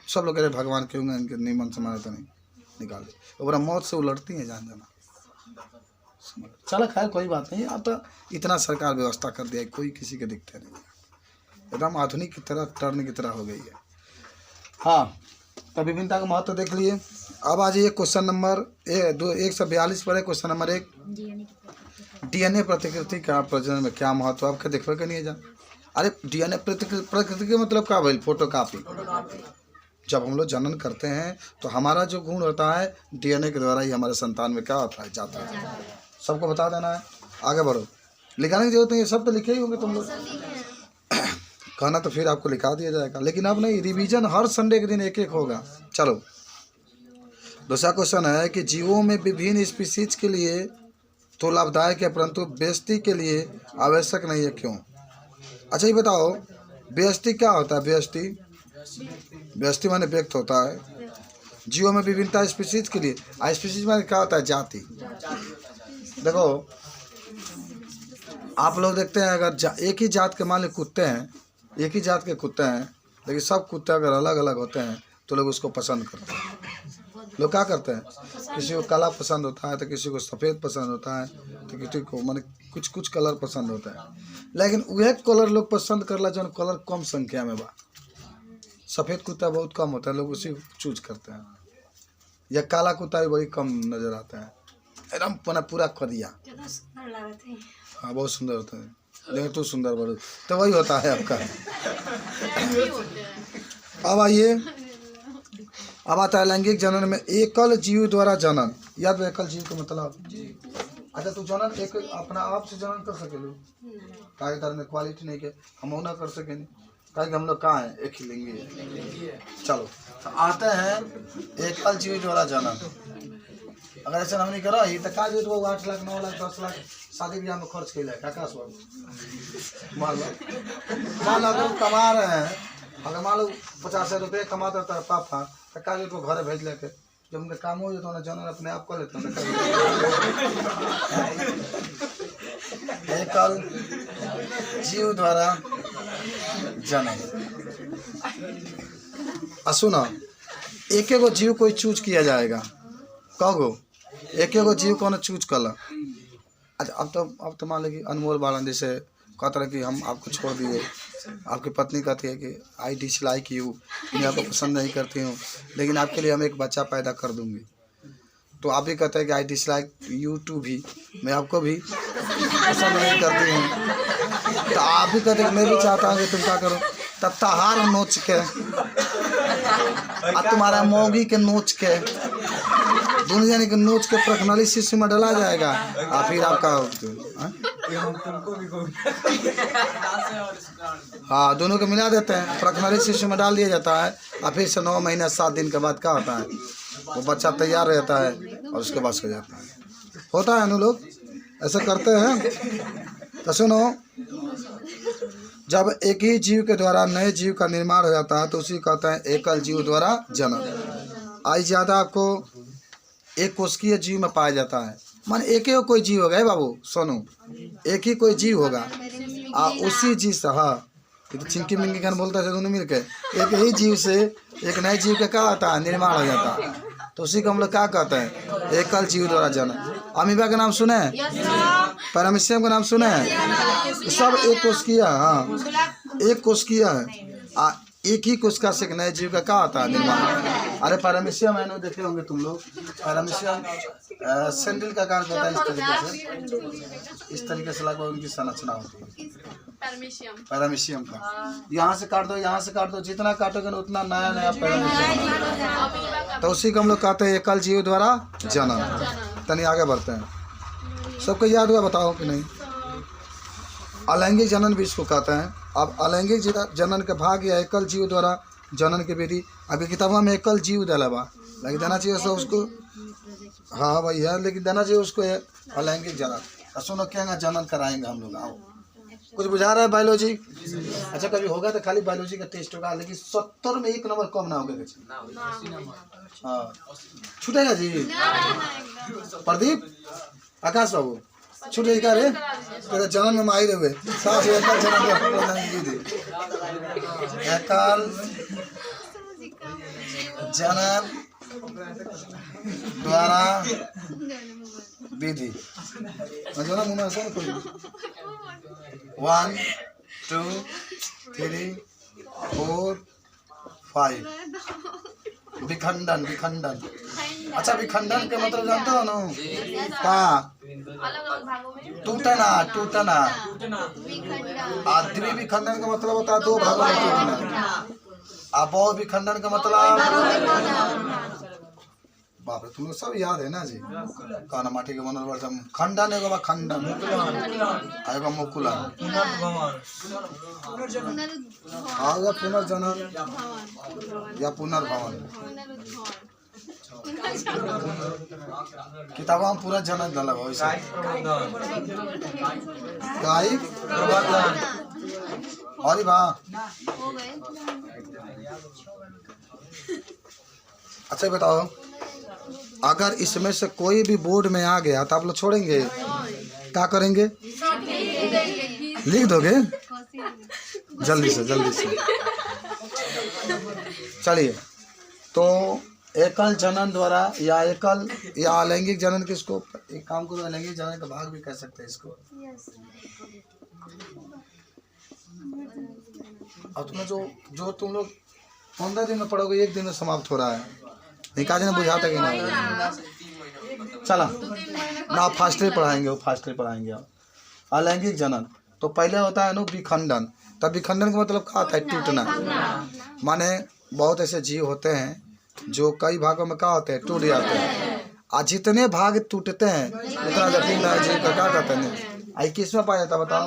सब लोग कह रहे भगवान क्यों इनके निमन से मारे तो नहीं निकाल दे, और मौत से उलटती हैं जान जाना। चलो खैर कोई बात नहीं, अब तो इतना सरकार व्यवस्था कर दिया है, कोई किसी के दिखते नहीं, एकदम आधुनिक की तरह टर्न की तरह हो गई है। हाँ, तो विभिन्नता का महत्व देख लिए। अब आ जाइए क्वेश्चन नंबर 142 पर है। क्वेश्चन नंबर 1, डीएनए प्रतिकृति का प्रजनन में क्या महत्व, आपके देखने के नहीं जान। अरे डीएनए प्रतिकृति का मतलब क्या भाई, फोटो कापी। जब हम लोग जनन करते हैं तो हमारा जो गुण होता है डीएनए के द्वारा ही हमारे संतान में क्या होता है, जाता है। सबको बता देना है, आगे बढ़ो। लिखाने की जरूरत नहीं है, सब तो लिखे ही होंगे तुम लोग। कहना तो फिर आपको लिखा दिया जाएगा, लेकिन अब नहीं, रिवीजन हर संडे के दिन एक एक होगा। चलो दूसरा क्वेश्चन है कि जीवों में विभिन्न स्पीसीज के लिए तो लाभदायक है, परंतु बेइज्जती के लिए आवश्यक नहीं है, क्यों? अच्छा ये बताओ, बेइज्जती क्या होता है? बेइज्जती माने व्यक्त होता है जीवों में विभिन्नता स्पीसीज के लिए। स्पीसीज माने क्या होता है? जाति। देखो आप लोग देखते हैं, अगर एक ही जात के मान लो कुत्ते हैं, एक ही जात के कुत्ते हैं, लेकिन सब कुत्ते अगर अलग अलग होते हैं तो लोग उसको पसंद करते हैं। लोग क्या करते हैं, किसी को काला पसंद होता है, तो किसी को सफ़ेद पसंद होता है, तो किसी को माने कुछ कुछ कलर पसंद होता है। लेकिन वह कलर लोग पसंद करला जो कलर कम संख्या में बा। सफ़ेद कुत्ता बहुत कम होता है, लोग उसी चूज करते हैं, या काला कुत्ता भी बड़ी कम नज़र आता है, एकदम पूरा करिया। हाँ बहुत सुंदर होता है, लेकिन तू सुंदर बड़ू, तो वही होता है आपका। अब आइए, अब आता है लैंगिक जनन में एकल जीव द्वारा जनन। याद है एकल जीव का मतलब? अच्छा तू जनन एक अपना आप से जनन कर सकेलू, काहे कारण में क्वालिटी नहीं के हम ना कर सके नहीं, काहे हम लोग कहाँ हैं, एक ही लिंगी है। चलो तो आते हैं एकल जीव द्वारा जनन। अगर ऐसा हम नहीं करा ही तो का जो 8 लाख 9 लाख 10 लाख शादी ब्याह में खर्च कैल है, का सब मान लो तुम कमा रहे हैं, अगर मान लो 50 रुपये कमाता था पापा, तो का जो घर भेज लेके, जब उनका काम हो जाता है जनन अपने आप कर लेते हैं। एकल जीव द्वारा जनन। सुनो, एक एगो जीव कोई चूज किया जाएगा, कहो एक एगो जीव को चूज कला। अच्छा अब तो मान लो कि अनमोल बालन जैसे कहता है कि हम आपको छोड़ दिए, आपकी पत्नी कहती है कि आई डिसलाइक यू, मैं आपको पसंद नहीं करती हूँ, लेकिन आपके लिए हम एक बच्चा पैदा कर दूंगी। तो आप भी कहते हैं कि आई डिसलाइक यू टू भी, मैं आपको भी पसंद नहीं करती हूँ। तो आप भी कहते हैं मैं भी चाहता हूँ कि तुम क्या करो, तब तहार नोच के और तुम्हारा मौगी के नोच के, दोनों जाने के नोच के प्रखनली शिशु में डाला जाएगा, और फिर आपका हाँ दोनों को मिला देते हैं, प्रखनली शिशु में डाल दिया जाता है, और फिर से 9 महीना 7 दिन के बाद क्या होता है, वो बच्चा तैयार रहता है और उसके बाद हो जाता है। होता है ना, लोग ऐसा करते हैं। तो सुनो, जब एक ही जीव के द्वारा नए जीव का निर्माण हो जाता है तो उसी कहते हैं एकल जीव द्वारा जनन। आई ज़्यादा आपको एक कोशिकीय जीव में पाया जाता है, मान एक ही कोई जीव होगा बाबू सोनू, एक ही कोई जीव होगा उसी जीव से, हाँ तो चिंकी मिंकी खान बोलता है दोनों मिलके एक ही जीव से एक नए जीव का क्या होता है, निर्माण हो जाता है। तो उसी को हम लोग क्या कहते हैं, एकल जीव द्वारा जनन। अमीबा का नाम सुने हैं, पैरामीशियम का नाम सुने हैं, सब एक कोशिकीय, हाँ एक कोशिकीय है, एक ही कोशिका से एक नए जीव का क्या होता है, निर्माण। अरे पैरामीशियम है ना, देखे होंगे तुम लोग, पैरामीशियम सैंडल का कार्य होता है इस तरीके से लगभग उनकी संरचना होती है पैरामीशियम का। यहाँ से काट दो, यहाँ से काट दो, जितना काटोगे ना उतना नया नया पैरामीशियम। तो उसी को हम लोग कहते हैं एकल जीव द्वारा जनन। तनी आगे बढ़ते हैं, सबको याद हुआ बताओ कि नहीं। अलैंगिक जनन भी इसको कहते हैं। अब अलैंगिक जनन के भाग या एकल जीव द्वारा जनन की विधि, अभी किताबों में एकल जीव दिला बा, लेकिन देना चाहिए सो उसको, हाँ भाई है, लेकिन देना चाहिए उसको अलैंगिक जनन। सुनो क्या जनन कराएंगे हम लोग, आओ कुछ बुझा रहा है बायोलॉजी। अच्छा कभी होगा तो खाली बायोलॉजी का टेस्ट होगा, लेकिन 70 में 1 नंबर कम ना होगा। हाँ छूटेगा जी। प्रदीप, आकाश बाबू छूट गई का रे तेरे जन्म में माहिर हुए सास एकल जन्म द्वारा विधि जो ना मुना से कोई 1 2 3 4 5 विखंडन विखंडन। अच्छा विखंडन के मतलब जानते हो ना का टूटना टूटना। आदमी विखंडन का मतलब होता है 2 भागों में टूटना। बहु विखंडन का मतलब बाप रे तुम लोग सब याद है ना जी। काना माटी के बनल वर्ष खंडन एगो बा खंडन एगो मुकुला आगे पुनर्जनन या पुनर्भवन। किताबा में पूरा जनन डाला वैसे गाय और भा। अच्छा बताओ अगर इसमें से कोई भी बोर्ड में आ गया तो आप लोग छोड़ेंगे क्या करेंगे लिख दोगे जल्दी से चलिए। तो एकल जनन द्वारा या एकल या अलैंगिक जनन किसको एक काम को अलैंगिक जनन का भाग भी कह सकते हैं इसको। और तुम्हें जो तुम लोग 15 दिन में पढ़ोगे 1 दिन में समाप्त हो रहा है। निकाज ने बुझाता कि नहीं चला ना फास्ट पढ़ाएंगे वो फास्ट पढ़ाएंगे। अलैंगिक जनन तो पहले होता है विखंडन। तब विखंडन का मतलब क्या होता है टूटना। माने बहुत ऐसे जीव होते हैं जो कई भागों में क्या होते हैं टूट जाते हैं और जितने भाग टूटते हैं उतना जटिल जीव का क्या कहते हैं आई किसमें पाया जाता बताओ।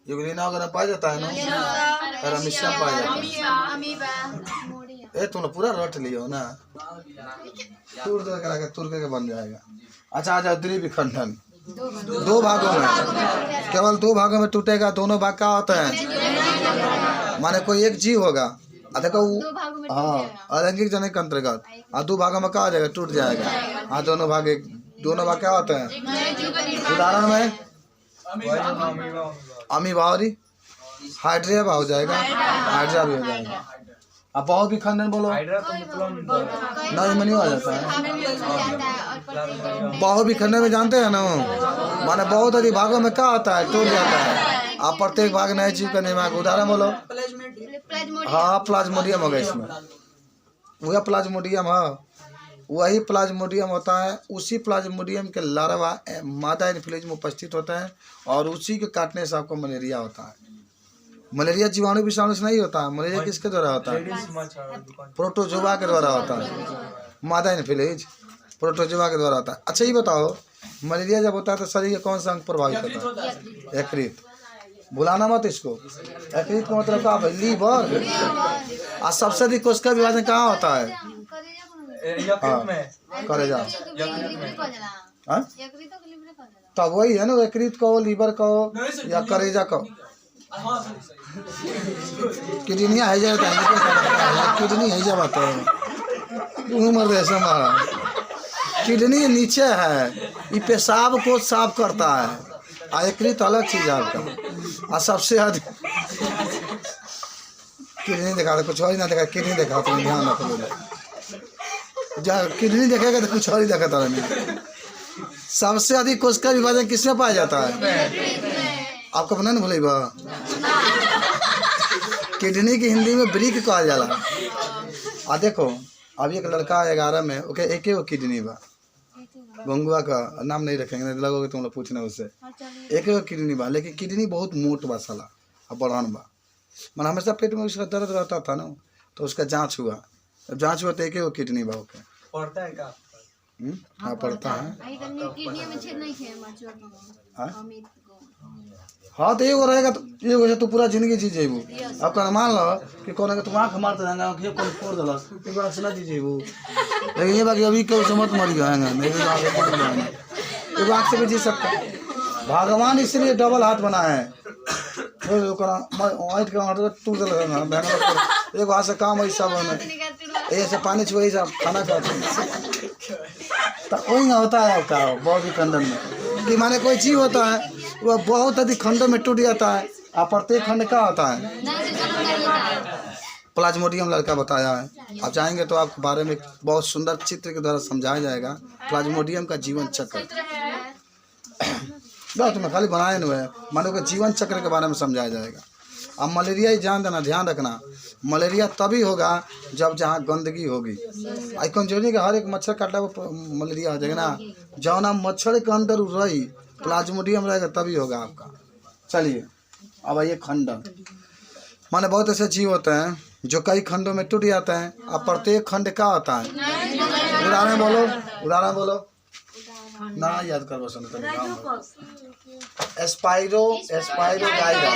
युगलीना वगैरह पाया जाता है ना और मिश्रण पाया जाता है। तुम लोग पूरा रट लियो ना तुर के बन जाएगा। अच्छा आ जाओ द्विविखंडन 2 भागों में केवल 2 भागों में टूटेगा। दोनों भाग क्या होता है माने कोई एक जीव होगा देखो हाँ अलैंगिक जनन के अंतर्गत 2 भागों में क्या हो जाएगा टूट जाएगा। हाँ दोनों भाग क्या होते हैं उदाहरण में अमीबा और हाइड्रिया हो जाएगा हाइड्रा भी हो जाएगा। अब बहुत विखंडन बोलो नहीं मनी आ जाता है। बहुत विखंडन में जानते हैं ना माने बहुत अधिक भागों में क्या होता है टूट जाता है। आप प्रत्येक भाग नए जीव का निर्माण उदाहरण बोलो। हाँ प्लाज्मोडियम होगा इसमें वह प्लाज्मोडियम है वही प्लाज्मोडियम होता है। उसी प्लाज्मोडियम के लार्वा मादा इनफ्लुएंजा में उपस्थित होता है और उसी के काटने से आपको मलेरिया होता है। मलेरिया जीवाणु विषाणु से नहीं होता है। मलेरिया किसके द्वारा होता है प्रोटोजोआ के द्वारा होता है। मादा इनफ्लुएंजा प्रोटोजोआ के द्वारा होता है। अच्छा ये बताओ मलेरिया जब होता है तो शरीर के कौन सा अंग प्रभावित होता है यकृत। भुलाना मत इसको। यकृत का मतलब क्या है लीवर। और सबसे अधिक कोशिका विभाजन कहाँ होता है करेजा। तब वही है ना यकृत को लीवर को या करेजा को किडनी है जाता है किडनी है जा बात उम्र ऐसा हमारा किडनी नीचे है ये पेशाब को साफ करता है। यकृत अलग चीज है आपका। और सबसे अधिक किडनी देखा कुछ और ही ना देखा किडनी देखा तो ध्यान रखो किडनी देखेगा तो कुछ और ही देखा था नहीं। सबसे अधिक कोशिका विभाजन किसमें पाया जाता है आपको पता नहीं भूलेगा। किडनी की हिंदी में ब्रिक कहा जाला। देखो अभी एक लड़का 11 में ओके एक किडनी बा गंगुआ का नाम नहीं रखेंगे नहीं लगोगे तुम लोग पूछने उससे एक किडनी बा लेकिन किडनी बहुत मोट बा साला और बड़ान बा मन हमेशा पेट में उसका दर्द रहता था ना तो उसका जांच हुआ जब जांच हुआ तो एक किडनी बा ओके पड़ता है क्या हाँ पड़ता है। हाँ तो एगो रहेगा तो एगो से तू पूरा जिंदगी जी जेबू। अब कहना मान लो कि कौन है तुम आँख मारते रहेंगे कि कोई फोड़ दलस एक बार से ना जी जेबू लेकिन ये बाकी अभी क्यों समझ मर जाएंगे एगो आँख से भी जी सकता। भगवान इसलिए डबल हाथ बना है टूट एगो हाथ से काम ऐसा बने ऐसे पानी छुए खाना खाते तो वही ना होता है आपका बौद्धिक खंडन में कि माने कोई जीव होता है वह बहुत अधिक खंडों में टूट जाता है और प्रत्येक खंड क्या होता है प्लाज्मोडियम लड़का बताया है। आप चाहेंगे तो आपके बारे में बहुत सुंदर चित्र के द्वारा समझाया जाएगा प्लाज्मोडियम का जीवन चक्र। तुम्हें खाली बनाए हुए है मानो कि जीवन चक्र के बारे में समझाया जाएगा। अब मलेरिया ही जान देना, ध्यान रखना, मलेरिया तभी होगा जब जहाँ गंदगी होगी। आई कमजोरी का हर एक मच्छर काटा वो मलेरिया हो जाएगा ना, जहाँ ना मच्छर के अंदर रही प्लाज्मोडियम रहेगा तभी होगा आपका। चलिए अब आइए खंडन। माने बहुत ऐसे जीव होते हैं जो कई खंडों में टूट जाते हैं। अब प्रत्येक खंड क्या होता है? उदाहरण बोलो, उदाहरण बोलो ना, याद कर बस एस्पाइरो, एस्पाइरो गाइरा,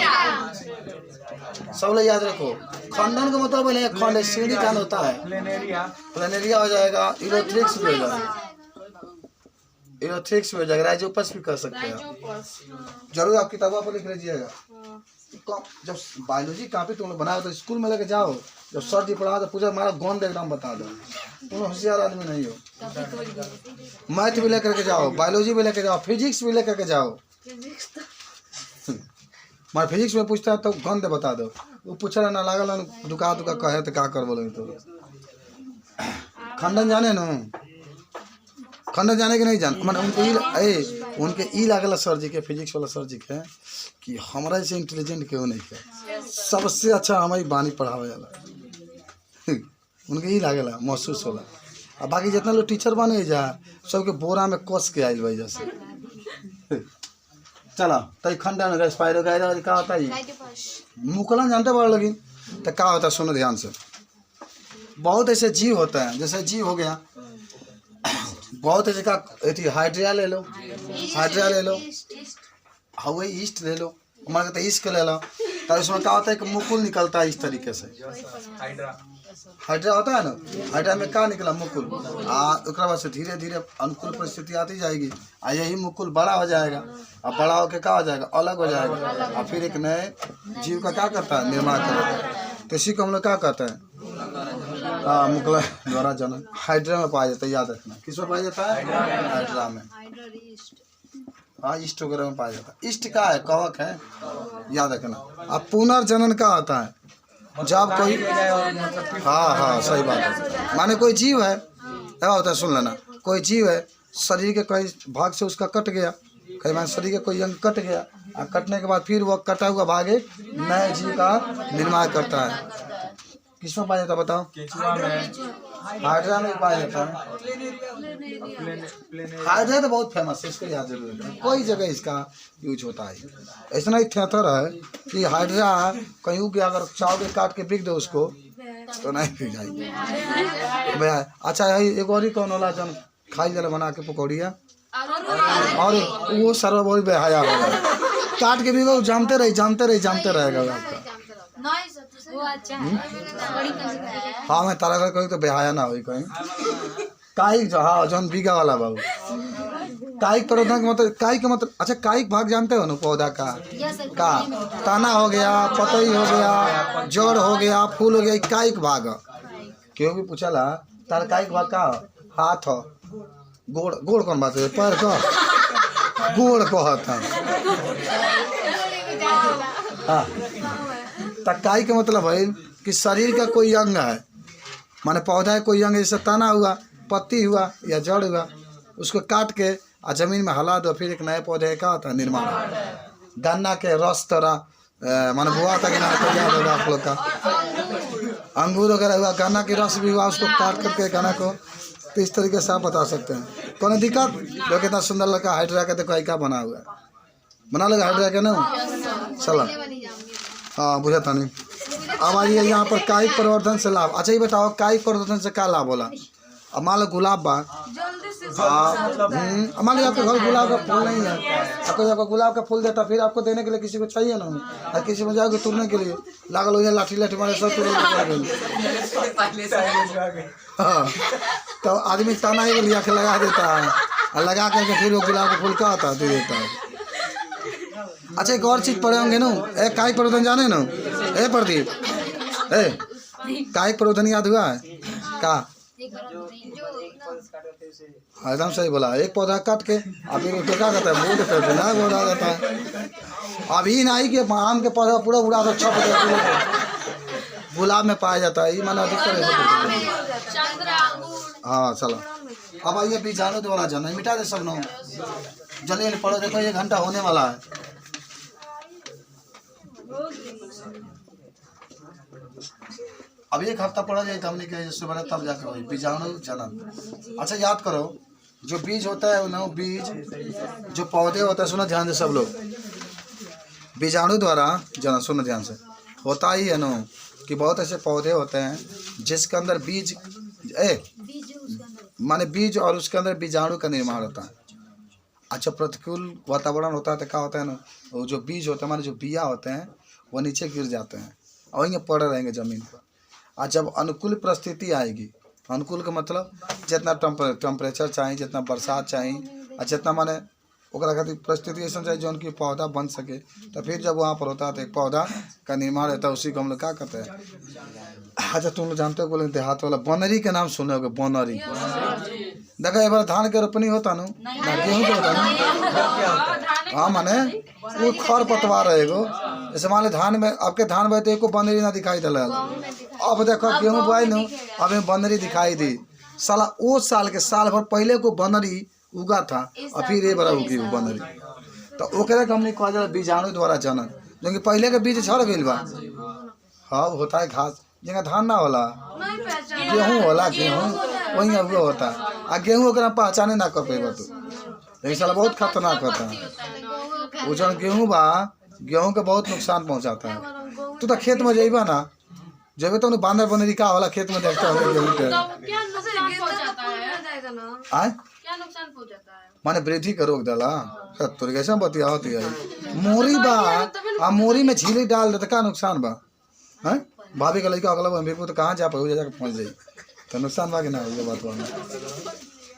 सब लोग याद रखो। खंडन का मतलब है खंड सीढ़ी कान होता है, प्लेनेरिया हो जाएगा, इरोथ्रिक्स भी हो जाएगा, इरोथ्रिक्स भी हो जाएगा, राइजोपस भी कर सकते हैं। जरूर आप किताबों पर लिख लीजिएगा। जब बायोलॉजी कॉपी तुम लोग बनाओ तो स्कूल में लेके जाओ, जब सर जी पढ़ाओ तो पूछा हमारा गोंद एकदम बता दो, तुम होशियार आदमी नहीं हो। मैथ भी लेकर के जाओ, बायोलॉजी भी लेकर जाओ, फिजिक्स भी लेकर के जाओ। मैं फिजिक्स में पूछता है तो गंध बता दो, वो पूछ रहा ना लागल दुका दुका कहे तो क्या कर बोलोगे। तो खंडन जाने न, खंडन जाने के नहीं जान मैंने उनके ई लागल सर जी के, फिजिक्स वाला सर जी के कि हमारा जैसे इंटेलिजेंट क्यों नहीं है, सबसे अच्छा हमारी बानी पढ़ावे वाला उनके ई लागेला महसूस होला। अब बाकी जितना लोग टीचर बने जा सबके बोरा में कस के आयल भाई जैसे। चला तो खंडन रेस्पायरो गायरा क्या होता है? मुकलन जानते बड़ा लगी तो क्या होता है? सुनो ध्यान से। बहुत ऐसे जीव होते हैं, जैसे जीव हो गया बहुत ऐसे का हाइड्रिया ले लो, हाइड्रिया ले लो, हवा ईस्ट ले लो, हमारे कहते ईस्ट ले लो। तो इसमें क्या होता है कि मुकुल निकलता है इस तरीके से, हाइड्रा होता है ना, हाइड्रा में क्या निकला? मुकुल। उसके बाद से धीरे धीरे अनुकूल परिस्थिति आती जाएगी और यही मुकुल बड़ा हो जाएगा और बड़ा होकर क्या हो जाएगा? अलग हो जाएगा और फिर एक नए जीव का क्या करता है? निर्माण करता है। तो इसी को हम लोग क्या कहते हैं? मुकुल द्वारा जन्म हाइड्रा में पाया जाता है, याद रखना। किस में पाया जाता है? हाइड्रा में। हाँ ईस्ट वगैरह में पाया जाता है। ईस्ट का है, कवक है, याद रखना। अब पुनर्जनन का आता है जब कोई, हाँ सही बात है, माने कोई जीव है, क्या होता है सुन लेना, कोई जीव है शरीर के कई भाग से उसका कट गया, कई माने शरीर के कोई अंग कट गया और कटने के बाद फिर वह कटा हुआ भाग एक नए जीव का निर्माण करता है। किसमें पाया जाता बताओ? हाइड्रा में पाया जाता है। हाइड्रा तो बहुत फेमस है, इसको याद जरूर है, कोई जगह इसका यूज होता है। ऐसा ही थेतर है कि हाइड्रा कहीं भी अगर चावल काट के बिक दो उसको तो नहीं बिक जाएगी भैया। अच्छा यही एक और ही कौन वाला जन खाई जला बना के पकौड़िया और वो सर्व बहुत बेहाया होगा, काट के बिको जानते रहे रहेगा आपका। हाँ मैं तारा घर कहीं तो बेहाया ना हो कहीं काइक जो, हाँ जौन बीघा वाला बाबू काइक पौधा का मतलब, काइक का मतलब अच्छा काइक भाग जानते हो ना पौधा का तना हो गया, पतई हो गया, जड़ हो गया, फूल हो गया, काइक भाग। क्यों भी पूछला तार काइक भाग का हाथ हो, गोड़, गोड़ कौन बात है? पैर का गोड़ कहता हाँ। तकाई का मतलब है कि शरीर का कोई अंग है, माने पौधा कोई अंग जैसे तना हुआ, पत्ती हुआ या जड़ हुआ, उसको काट के जमीन में हिला दो, फिर एक नए पौधे का होता है निर्माण। गन्ना के रस तरह माने हुआ था कि ना, तो याद होगा आप लोग का। अंगूर वगैरह हुआ, गन्ना के रस भी हुआ, उसको काट करके गन्ना को, तो इस तरीके से आप बता सकते हैं। कौन दिक्कत? जो कितना सुंदर लड़का हाइड्रा के देखो क्या बना हुआ है, बना लगा हाइड्रा के ना चला। हाँ बुझा था नहीं। अब आइए यहाँ पर कायिक परिवर्तन से लाभ। अच्छा ये बताओ कायिक परिवर्तन से क्या लाभ होला? अब मान लो गुलाब बा, हाँ मान लो आपके घर गुलाब का फूल नहीं है, आपको गुलाब का फूल देता, फिर आपको देने के लिए किसी को चाहिए ना, और किसी में जाओगे तोड़ने के लिए लागल हो जाए लाठी लाठी मारे सब तोड़। हाँ तो आदमी ताना ही लिया के लगा देता है और लगा करके फिर वो गुलाब का फूल का आता है दे देता है। अच्छा एक और चीज पढ़े होंगे ना, एक कायिक परिवर्तन जाने ना, ए प्रदीप ए कायिक परिवर्तन याद हुआ है का? एकदम सही बोला। एक पौधा काट के अभी तो क्या कहता है, बूढ़ करके ना उड़ा जाता है। अभी नहीं कि आम के पौधा पूरा उड़ा दो, छप जाता, गुलाब में पाया जाता है, ये माना अधिकतर हाँ। चलो अब आइए बीजाणु द्वारा जन्म, मिटा दे सब लोग जल्दी जल्दी पढ़ो, देखो 1 घंटा होने वाला है। अब 1 हफ्ता पढ़ा जाए तो हमने कहे जिससे बड़ा तब जाकर वही बीजाणु जन्म। अच्छा याद करो, जो बीज होता है ना, बीज जो पौधे होता है, सुनो ध्यान से सब लोग, बीजाणु द्वारा जन्म, सुनो ध्यान से, होता ही है ना कि बहुत ऐसे पौधे होते हैं जिसके अंदर बीज माने बीज और उसके अंदर बीजाणु का निर्माण होता है। अच्छा प्रतिकूल वातावरण होता है तो क्या होता है ना, वो जो बीज होते हैं हमारे जो बिया होते हैं वो नीचे गिर जाते हैं और वहीं पड़े रहेंगे ज़मीन पर। और जब अनुकूल परिस्थिति आएगी, अनुकूल का मतलब जितना टेम्परेचर चाहिए, जितना बरसात चाहिए और जितना माने ओकरा खातिर परिस्थिति ऐसा चाहिए जो उनकी पौधा बन सके, तो फिर जब वहाँ पर होता है तो एक पौधा का निर्माण होता है, उसी को हम लोग क्या कहते हैं। अच्छा तुम लोग जानते हो, बोले देहात वाला बनरी के नाम सुने होगे, बनरी। देखो एक बार धान के रोपनी होता ना, गेहूँ के होता ना, हाँ माने वो खर पतवार रहेगो। जैसे मान लो धान में, आपके धान में तो एको बनरी ना दिखाई दिला, अब देखो गेहूँ बोआई न, अब बनरी दिखाई दी। साला वो साल के साल भर पहले को बनरी उगा था और फिर ये बड़ा उगी वो बनरी, तो ओकरे हमने कहा जाए बीजाणु द्वारा जनन, जो कि पहले के बीज झड़ गई बा। हाँ होता है घास, जगह धान ना होला, गेहूँ होला, गेहूँ वही अब होता है। आ गेहूँ ओकरा पहचाने ना कर पेबा तू, लेकिन साला बहुत खतरनाक होता है वो। जन गेहूँ बा, गेहूँ के बहुत नुकसान पहुँचाता है। तू तो खेत में जेबा ना, जब तो बांदर बनरी का वाला खेत में देखता है गेहूँ के, क्या नुकसान पहुंचाता है? माने वृद्धि का रोक डाला तो कैसे बतिया होती है। मोरी बा आ मोरी में झीली डाल दे तो का नुकसान बा हैं? भाभी का लड़का अगला बम्बी को तो कहाँ जा पाए, जाकर पहुँच जाए तो नुकसान बा कि ना, ये बात बा।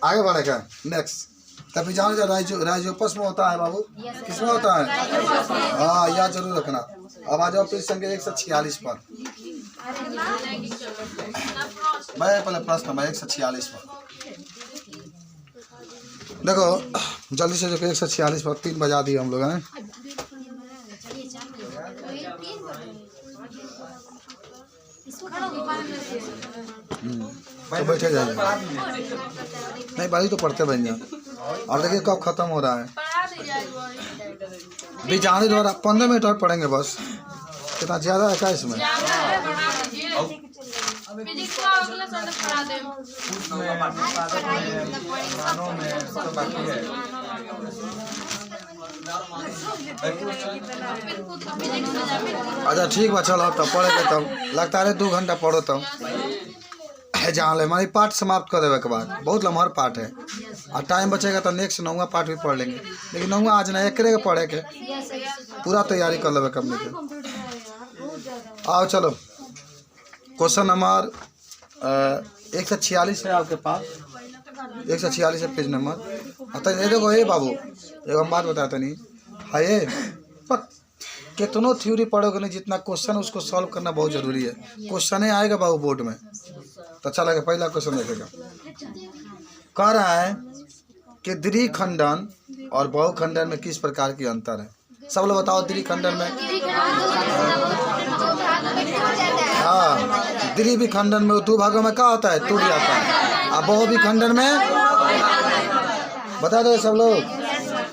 आगे बढ़े का नेक्स्ट तभी जानो जो राइजोपस में होता है बाबू, किसमें होता है? हाँ याद जरूर रखना। अब आ जाओ फिर संख्या 146 पर। मैं पहले प्रश्न नंबर 146 पर देखो जल्दी से, जो 146 पर 3 बजा दिए हम लोग हैं। तो बैठे जाइए, नहीं बारी तो पढ़ते बन जाए। और देखिए कब खत्म हो रहा है बीजाणु द्वारा, 15 मिनट और पढ़ेंगे बस, कितना ज़्यादा है क्या इसमें? अच्छा ठीक बा, चलो तब पढ़े तब लगता है 2 घंटा पढ़ो तब जान ले हमारी पाठ समाप्त कर देवे के बाद। बहुत लम्हर पाठ है और टाइम बचेगा तो नेक्स्ट 9वां पाठ भी पढ़ लेंगे, लेकिन 9वां आज ना एक के पढ़े के पूरा तैयारी कर लेवे कम के। आओ चलो क्वेश्चन नंबर 146 है आपके पास, 146 है पेज नंबर। अच्छा ये देखो, ये बाबू एगो हम बात बताते नहीं है, ये कितनों थ्योरी पढ़ोगे नहीं, जितना क्वेश्चन उसको सॉल्व करना बहुत जरूरी है। क्वेश्चन ही आएगा बाबू बोर्ड में तो अच्छा लगे। पहला क्वेश्चन देखेगा, कह रहा है कि द्विखंडन और बहुखंडन में किस प्रकार की अंतर है? सब लोग बताओ। द्विखंडन में, हाँ द्विखंडन में 2 भागों में क्या होता है? टूट जाता है। और बहुविखंडन में बता दो सब लोग,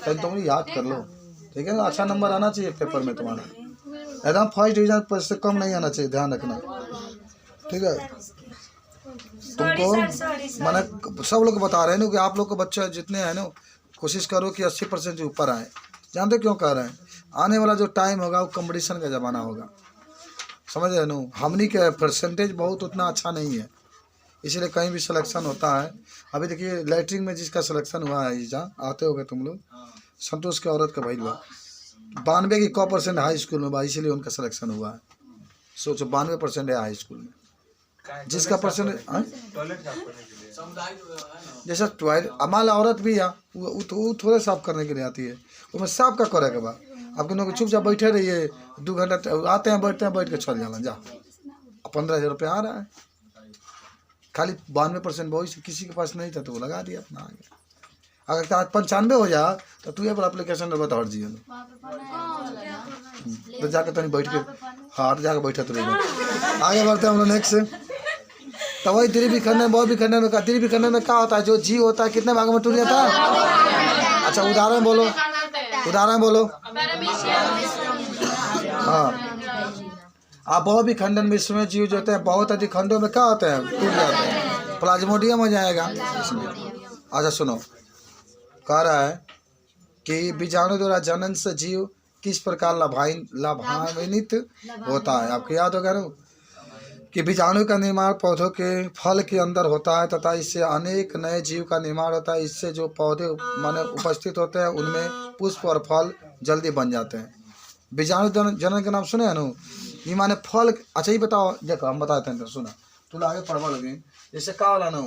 तो तुम याद कर लो ठीक है ना। अच्छा नंबर आना चाहिए पेपर में तुम्हारा, एकदम फर्स्ट डिवीजन से कम नहीं आना चाहिए, ध्यान रखना ठीक है। तुमको मैंने सब लोग बता रहे हैं ना कि आप लोग के बच्चे जितने हैं ना, कोशिश करो कि 80% से ऊपर आए। जानते क्यों कह रहे हैं? आने वाला जो टाइम होगा वो कंपटीशन का ज़माना होगा, समझ रहे नो। हमनी के परसेंटेज बहुत उतना अच्छा नहीं है, इसलिए कहीं भी सिलेक्शन होता है। अभी देखिए लैटरिन में जिसका सिलेक्शन हुआ है, जहाँ आते होगे तुम लोग, संतोष के औरत का भाई हुआ 92 की 1% हाई स्कूल में बा, इसलिए उनका सिलेक्शन हुआ है। सोचो 92% है हाई स्कूल में, जिसका परसेंट जैसा टॉयलेट अमाल औरत भी है वो थोड़े साफ करने के लिए आती है, उसमें साफ का करे के बाद आपके लोग चुपचाप बैठे रहिए, 2 घंटा आते हैं बैठते हैं, बैठ के चल जाना जा। 15,000 रुपया आ रहा है, खाली 92% वही किसी के पास नहीं था तो वो लगा दिया अपना आगे। अगर 95 हो जा तो तू ये पर एप्लीकेशन में बता हट जी तो जाके तनी बैठ के हाँ जाके बैठा तो रही। आगे बढ़ते हैं हम लोग नेक्स्ट। तो वही त्रिवी खंडन बहुत भी खंडन में का त्रिवी खंडन में क्या होता है? जो जीव होता है कितने भागों में टूट जाता है? अच्छा उदाहरण बोलो, उदाहरण बोलो। हाँ आप बहुत भी खंडन विश्व में जीव जो होते हैं बहुत अधिक खंडों में क्या होते हैं? टूट जाते हैं। प्लाज्मोडियम हो जाएगा। अच्छा सुनो, कह रहा है कि बीजाणु द्वारा जनन से जीव किस प्रकार लाभान्वित होता है? आपको याद होगा ना कि बीजाणु का निर्माण पौधों के फल के अंदर होता है तथा इससे अनेक नए जीव का निर्माण होता है। इससे जो पौधे माने उपस्थित होते हैं उनमें पुष्प और फल जल्दी बन जाते हैं। बीजाणु जनन का नाम सुने हैं ना? ये माने फल। अच्छा ये बताओ, देखो हम बताते हैं, सुना तुम आगे पढ़वा लगे। जैसे क्या वाला ना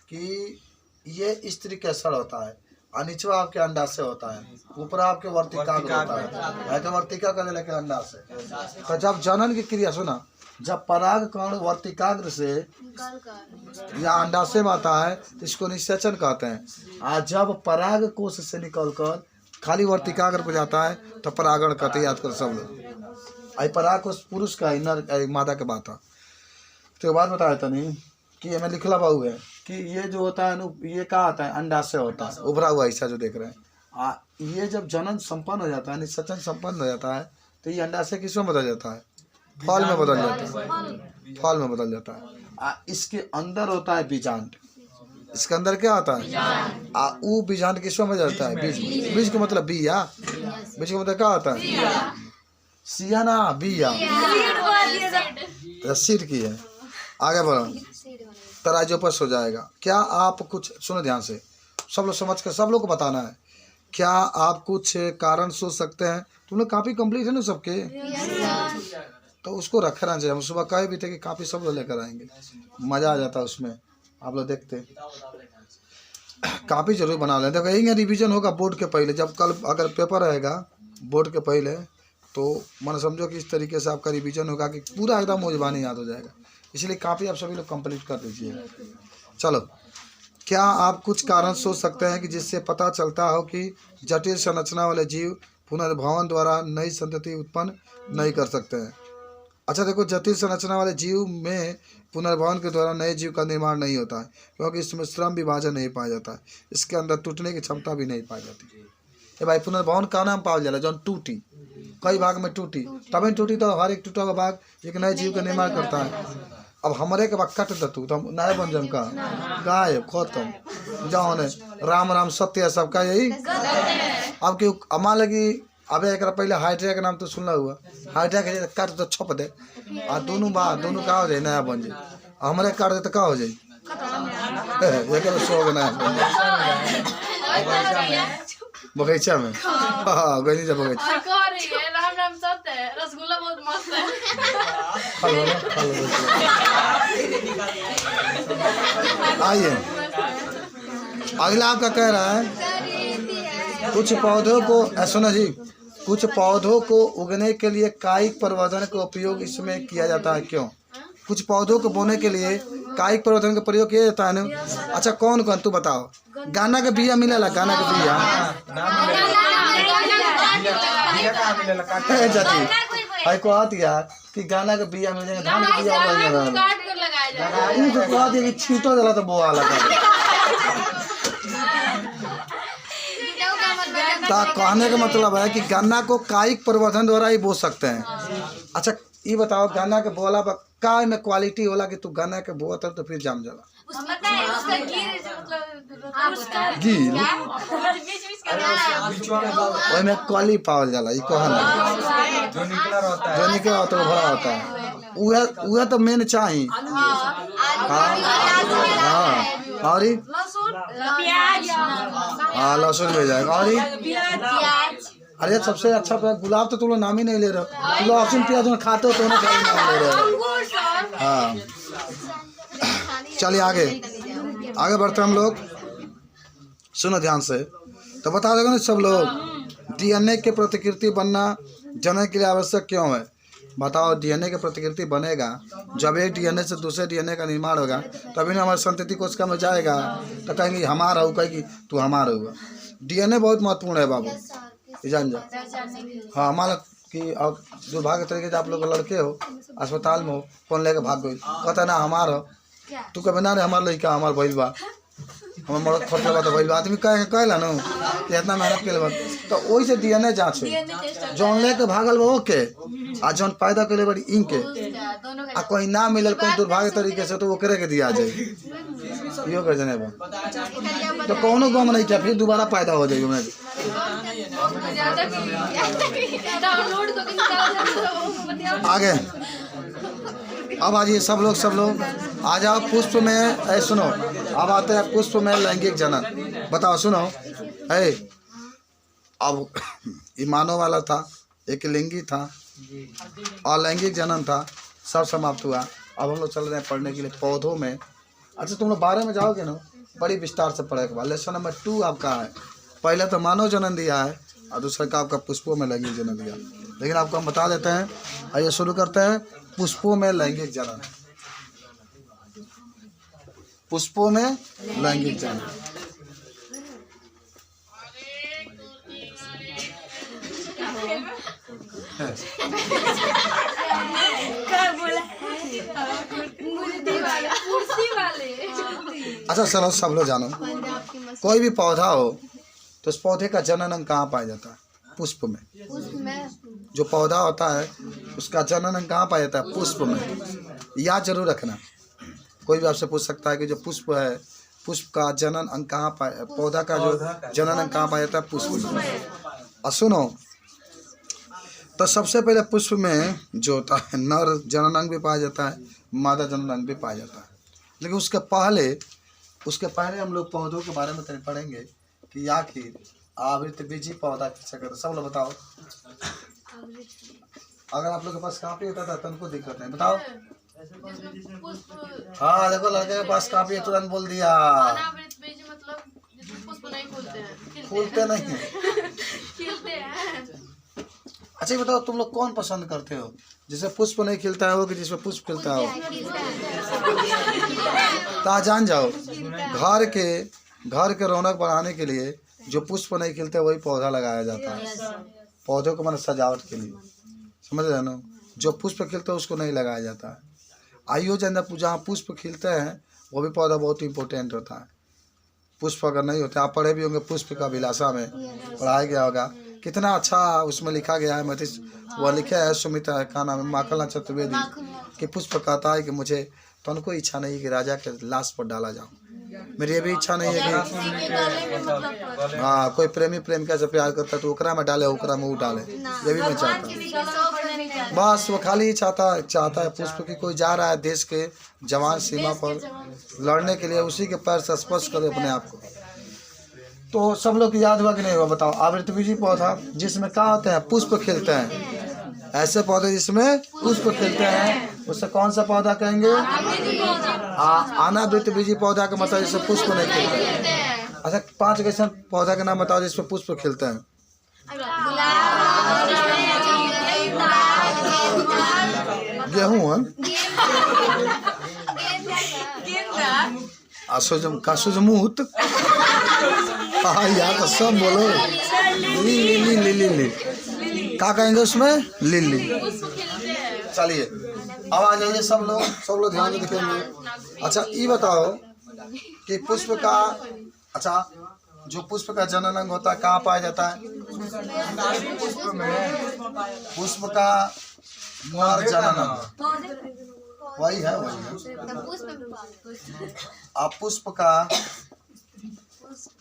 कि ये स्त्री कैसर होता है और नीचवा आपके अंडा से होता है, ऊपर आपके वर्तिकाग्र होता है। वर्तिका का लेके अंडा से। तो जब जनन की क्रिया सुना, जब पराग कण वर्तिकाग्र से या अंडाशय में आता है तो इसको निषेचन कहते हैं। और जब पराग कोश से निकलकर खाली वर्तिकाग्र पर जाता है तो परागण कहते हैं। याद कर सब लोग। आई पराग कोश पुरुष का नर मादा के बात है। तो बात बताया था नहीं कि ये मैं लिखला बाबू है कि ये जो होता है ना ये क्या आता है? अंडाशय होता है उभरा हुआ ऐसा जो देख रहे हैं। ये जब जनन संपन्न हो जाता है, निषेचन संपन्न हो जाता है तो ये अंडाशय किसमें बदल जाता है? फल में बदल जाता है। फल में बदल जाता है। इसके अंदर होता है बीजांड। इसके अंदर क्या होता है? वो बीजांड किसमें बदल जाता है? बीज। बीज का मतलब बिया। बीज का मतलब क्या होता है? सिया ना बिया सीड की है। आगे बढ़ो, तराजू पर सो जाएगा। क्या आप कुछ सुनो ध्यान से, सब लोग समझ कर सब लोग को बताना है। क्या आप कुछ कारण सोच सकते हैं? तुम लोग काफी कंप्लीट है ना सबके? तो उसको रख रहना चाहिए। हम सुबह कहे भी थे कि काफ़ी सब लोग लेकर आएंगे, मज़ा आ जाता है उसमें। आप लोग देखते काफ़ी जरूर बना लें। देखो यही रिवीजन होगा बोर्ड के पहले। जब कल अगर पेपर रहेगा बोर्ड के पहले तो मन समझो कि इस तरीके से आपका रिवीजन होगा कि पूरा एकदम मौजबानी याद हो जाएगा। इसलिए काफ़ी आप सभी लोग कंप्लीट कर दीजिएगा। चलो, क्या आप कुछ कारण सोच सकते हैं कि जिससे पता चलता हो कि जटिल संरचना वाले जीव पुनर्भवन द्वारा नई संतति उत्पन्न नहीं कर सकते हैं? अच्छा देखो, जटिल संरचना वाले जीव में पुनर्भवन के द्वारा नए जीव का निर्माण नहीं होता है क्योंकि इसमें श्रम विभाजन नहीं पाया जाता है। इसके अंदर टूटने की क्षमता भी नहीं पाई जाती। ये भाई पुनर्भवन का नाम पाया जाला जौन टूटी कई भाग में टूटी तभी टूटी तो हर एक टूटा हुआ भाग एक नए जीव का निर्माण करता है। अब हमारे के बाद कट दतू तो हम नए बन जम का गाय खत्म जाओ ने राम राम सत्य सबका यही। अब क्यों मान लगी अब एक पहले हाइड्रिया का नाम तो सुनला हुआ, हाइड्रिया के काट तो छप दे और दोनों दोनों का हो जाए नया बन जाए। हमारे काट दे तो का हो जाए एक सो गना बगीचा में। हाँ गई जब बगीचा राम राम सत्य रसगुल्ला बहुत मस्त है। आइए अगला आपका कह रहा है कुछ पौधों को सुनो जी, कुछ पौधों को उगने के लिए कायिक प्रवर्धन का उपयोग इसमें किया जाता है। क्यों? कुछ पौधों को बोने के लिए कायिक प्रवर्धन का प्रयोग किया जाता है ना। अच्छा कौन कौन तू बताओ? गाना का बिया मिलेला, गाना का बिया जाती है को आती है कि गाना का बिया मिल जाएगा, धान का बिया मिल जाएगा, छीटो जला तो बोआ लगा। कहने का मतलब है कि गन्ना को कायिक प्रवर्धन द्वारा ही बो सकते हैं। अच्छा ये बताओ गन्ना के बोला का में क्वालिटी होला कि तू गन्ना के बोआ तो फिर जाम जाला गिर ओए में क्वाली पावल जाला। ई कहना जो निकला होता है भरा होता है उहे तो मेन चाहिए। हाँ और हाँ लहसुन मिल जाएगा। और अरे सबसे अच्छा गुलाब तो तुम लोग नाम ही नहीं ले रहे हो। लहसुन प्याज खाते हो तो नाम ले रहे हो। हाँ चलिए आगे बढ़ते हम लोग। सुनो ध्यान से तो बता देगा ना सब लोग। डीएनए के प्रतिकृति बनना जनन के लिए आवश्यक क्यों है? बताओ डीएनए की प्रतिकृति बनेगा, जब एक डीएनए से दूसरे डीएनए का निर्माण होगा तभी ना हमारे संतति कोशिका में जाएगा, तो कहेंगे हमारा हो, कहेगी तू हमारा हुआ। डीएनए बहुत महत्वपूर्ण है बाबू, जान जा। हाँ मान लो कि अब दुर्भाग्य तरीके से आप लोग लड़के हो, अस्पताल में हो, फोन लेके भाग गई, कहता ना हमारा, तू कभी ना रे हमार लड़का हमार भइल बा, हमार मर्द खोट लगा तो भइल बा, आदमी कहला ना कि इतना मेहनत के लिए, तो वही से डीएनए जाँच है, जौन लेके भागल बा ओके आ जौन पैदा के लिए बड़ी इनके आ कोई ना मिलल कोई दुर्भाग्य तरीके से तो वो करे के दिया जाए, यो कर जने बा तो कोनो गम नहीं क्या, फिर दोबारा पैदा हो जाएगी। मैं आगे अब आइए सब लोग आ जाओ पुष्प में। सुनो अब आते हैं पुष्प में लैंगिक जनन। बताओ सुनो है, अब ये मानव वाला था, एक लिंगी था और लैंगिक जनन था, सब समाप्त हुआ। अब हम लोग चल रहे हैं पढ़ने के लिए पौधों में। अच्छा तुम लोग 12 में जाओगे ना, बड़ी विस्तार से पढ़े के बाद लेसन नंबर 2 आपका है। पहले तो मानव जनन दिया है और दूसरा का आपका पुष्पों में लैंगिक जनन दिया, लेकिन आपको हम बता देते हैं। आइए शुरू करते हैं पुष्पों में लैंगिक जनन। पुष्पों में लैंगिक जनन। अच्छा चलो सब लोग जानो, कोई भी पौधा हो तो उस पौधे का जनन अंग कहाँ पाया जाता है? पुष्प में। जो पौधा होता है उसका जनन अंग कहाँ पाया जाता है? पुष्प में। याद जरूर रखना, कोई भी आपसे पूछ सकता है कि जो पुष्प है, पुष्प का जनन अंग कहाँ पाया, पौधा का जो जनन अंग कहाँ पाया जाता है? पुष्प में। और सुनो तो सबसे पहले पुष्प में जो होता है नर जनन अंग भी पाया जाता है, मादा जनन अंग भी पाया जाता है। लेकिन उसके पहले हम लोग पौधों के बारे में तनिक पढ़ेंगे कि आखिर आवृतबीजी पौधा किसे कहते हैं। सब लोग बताओ, अगर आप लोग के पास कापी होता था तो उनको दिक्कत नहीं, बताओ। हाँ देखो लड़के के पास कापी है, तुरंत बोल दिया। फूलते नहीं अच्छा बताओ तुम लोग कौन पसंद करते हो, जिसमें पुष्प नहीं खिलता है वो कि जिसमें पुष्प खिलता हो? तो जान जाओ, घर के रौनक बढ़ाने के लिए जो पुष्प नहीं खिलते वही पौधा लगाया जाता है। पौधों को मतलब सजावट के लिए, समझ रहे ना। जो पुष्प खिलते हैं उसको नहीं लगाया जाता है। आइयो जहाँ पुष्प खिलते हैं वो भी पौधा बहुत इंपॉर्टेंट होता है। पुष्प अगर नहीं होते, आप पढ़े भी होंगे पुष्प का विलासा में पढ़ाया गया होगा, कितना अच्छा उसमें लिखा गया है। मतीश वह लिखा है सुमिता का नाम है माखनलाल चतुर्वेदी कि पुष्प कहता है कि मुझे तो उनको इच्छा नहीं कि राजा के लाश पर डाला जाऊं, मेरी ये भी इच्छा नहीं है कि हाँ कोई प्रेमी प्रेमिका से प्यार करता है तो ओकरा में डाले, ओकरा में वो डाले, ये भी मैं चाहता हूँ। बस वो खाली ही चाहता है पुष्प की कोई जा रहा है देश के जवान सीमा पर लड़ने के लिए, उसी के पैर से स्पर्श करे अपने आप को। तो सब लोग याद हुआ कि नहीं हुआ? बताओ। आवृतबीजी पौधा जिसमें क्या होते हैं? पुष्प खिलते हैं। ऐसे पौधे जिसमें पुष्प खिलते हैं उससे कौन सा पौधा कहेंगे? अनावृतबीजी पौधा का मतलब जिसमें पुष्प नहीं खिलते हैं। अच्छा 5 ऐसे पौधा के नाम बताओ जिसमें पुष्प खिलते हैं। गेहूँ सूरजमुख। हाँ यार तो सब बोलो। लिली क्या कहेंगे उसमें? लिली। चलिए अब आ जाइए सब लोग ध्यान से देखेंगे। अच्छा ये बताओ कि पुष्प का, अच्छा जो पुष्प का जनन अंग होता है कहाँ पाया जाता है? पुष्प में। पुष्प का नर जनन अंग वही है। आप पुष्प का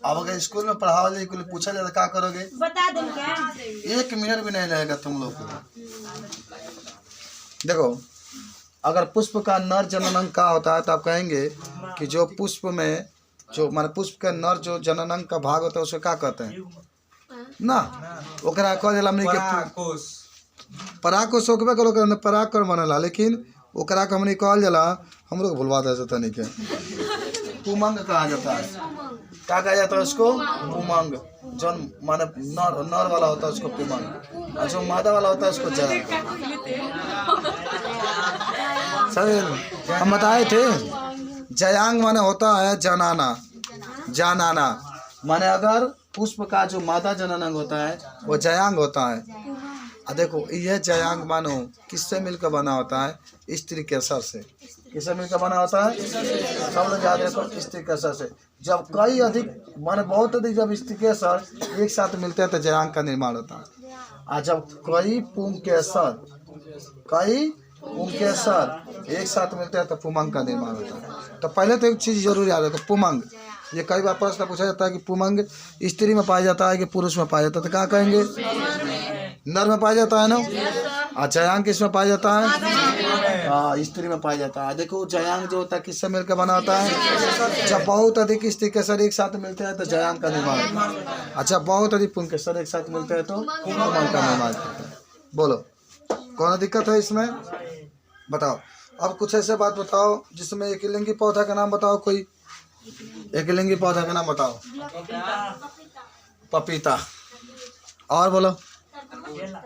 अब अगर स्कूल में पढ़ाओ जाए पूछा जाए तो क्या करोगे? बता दें क्या? 1 मिनट भी नहीं लगेगा तुम लोग को। देखो अगर पुष्प का नर जनन अंग का होता है तो आप कहेंगे कि जो पुष्प में जो माने पुष्प के नर जो जनन अंग का भाग होता है उसको क्या कहते हैं ना? ओकरा कह देला हमनी के पराकोष होकबे करो के पराकर बनला, लेकिन ओकरा के हमनी कहल जाला, हम लोग भुलवा दे तनी के पुमंग कहा जाता है। क्या कहा जाता है उसको? पुमंग। जो माने नर वाला होता है उसको पुमंग, और जो मादा वाला होता है उसको जयांग। सर हम बताए थे जयांग माने होता है जनाना। जनाना माने अगर पुष्प का जो मादा जननांग होता है वो जयांग होता है। देखो यह जयांग मानो किससे मिलकर बना होता है? स्त्री केसर से। किससे मिलकर बना होता है? सब लोग याद रखो, स्त्री केसर से। जब कई अधिक माने बहुत अधिक जब स्त्री केसर एक साथ मिलते हैं तो जयांग का निर्माण होता है। और जब कई पुंकेसर एक साथ मिलते हैं तो पुमंग का निर्माण होता है। तो पहले तो एक चीज जरूर याद रखो, पुमंग। ये कई बार प्रश्न पूछा जाता है कि पुमंग स्त्री में पाया जाता है कि पुरुष में पाया जाता है, तो क्या कहेंगे? नर में पाया जाता है ना। और जयांग किस में पाया जाता है? हाँ, स्त्री में पाया जाता है। देखो जयांग जो होता है किससे मिलकर बना होता है? जब बहुत अधिक स्त्री केसर एक साथ मिलते हैं तो जयांग का निर्माण होता है। अच्छा, बहुत अधिक पुंकेसर एक साथ मिलते हैं तो पुमंग का निर्माण होता है। बोलो कौन दिक्कत है इसमें? बताओ। अब कुछ ऐसे बात बताओ जिसमें एक लिंगी पौधा का नाम बताओ। कोई एक लिंगी पौधा का नाम बताओ। पपीता। और बोलो।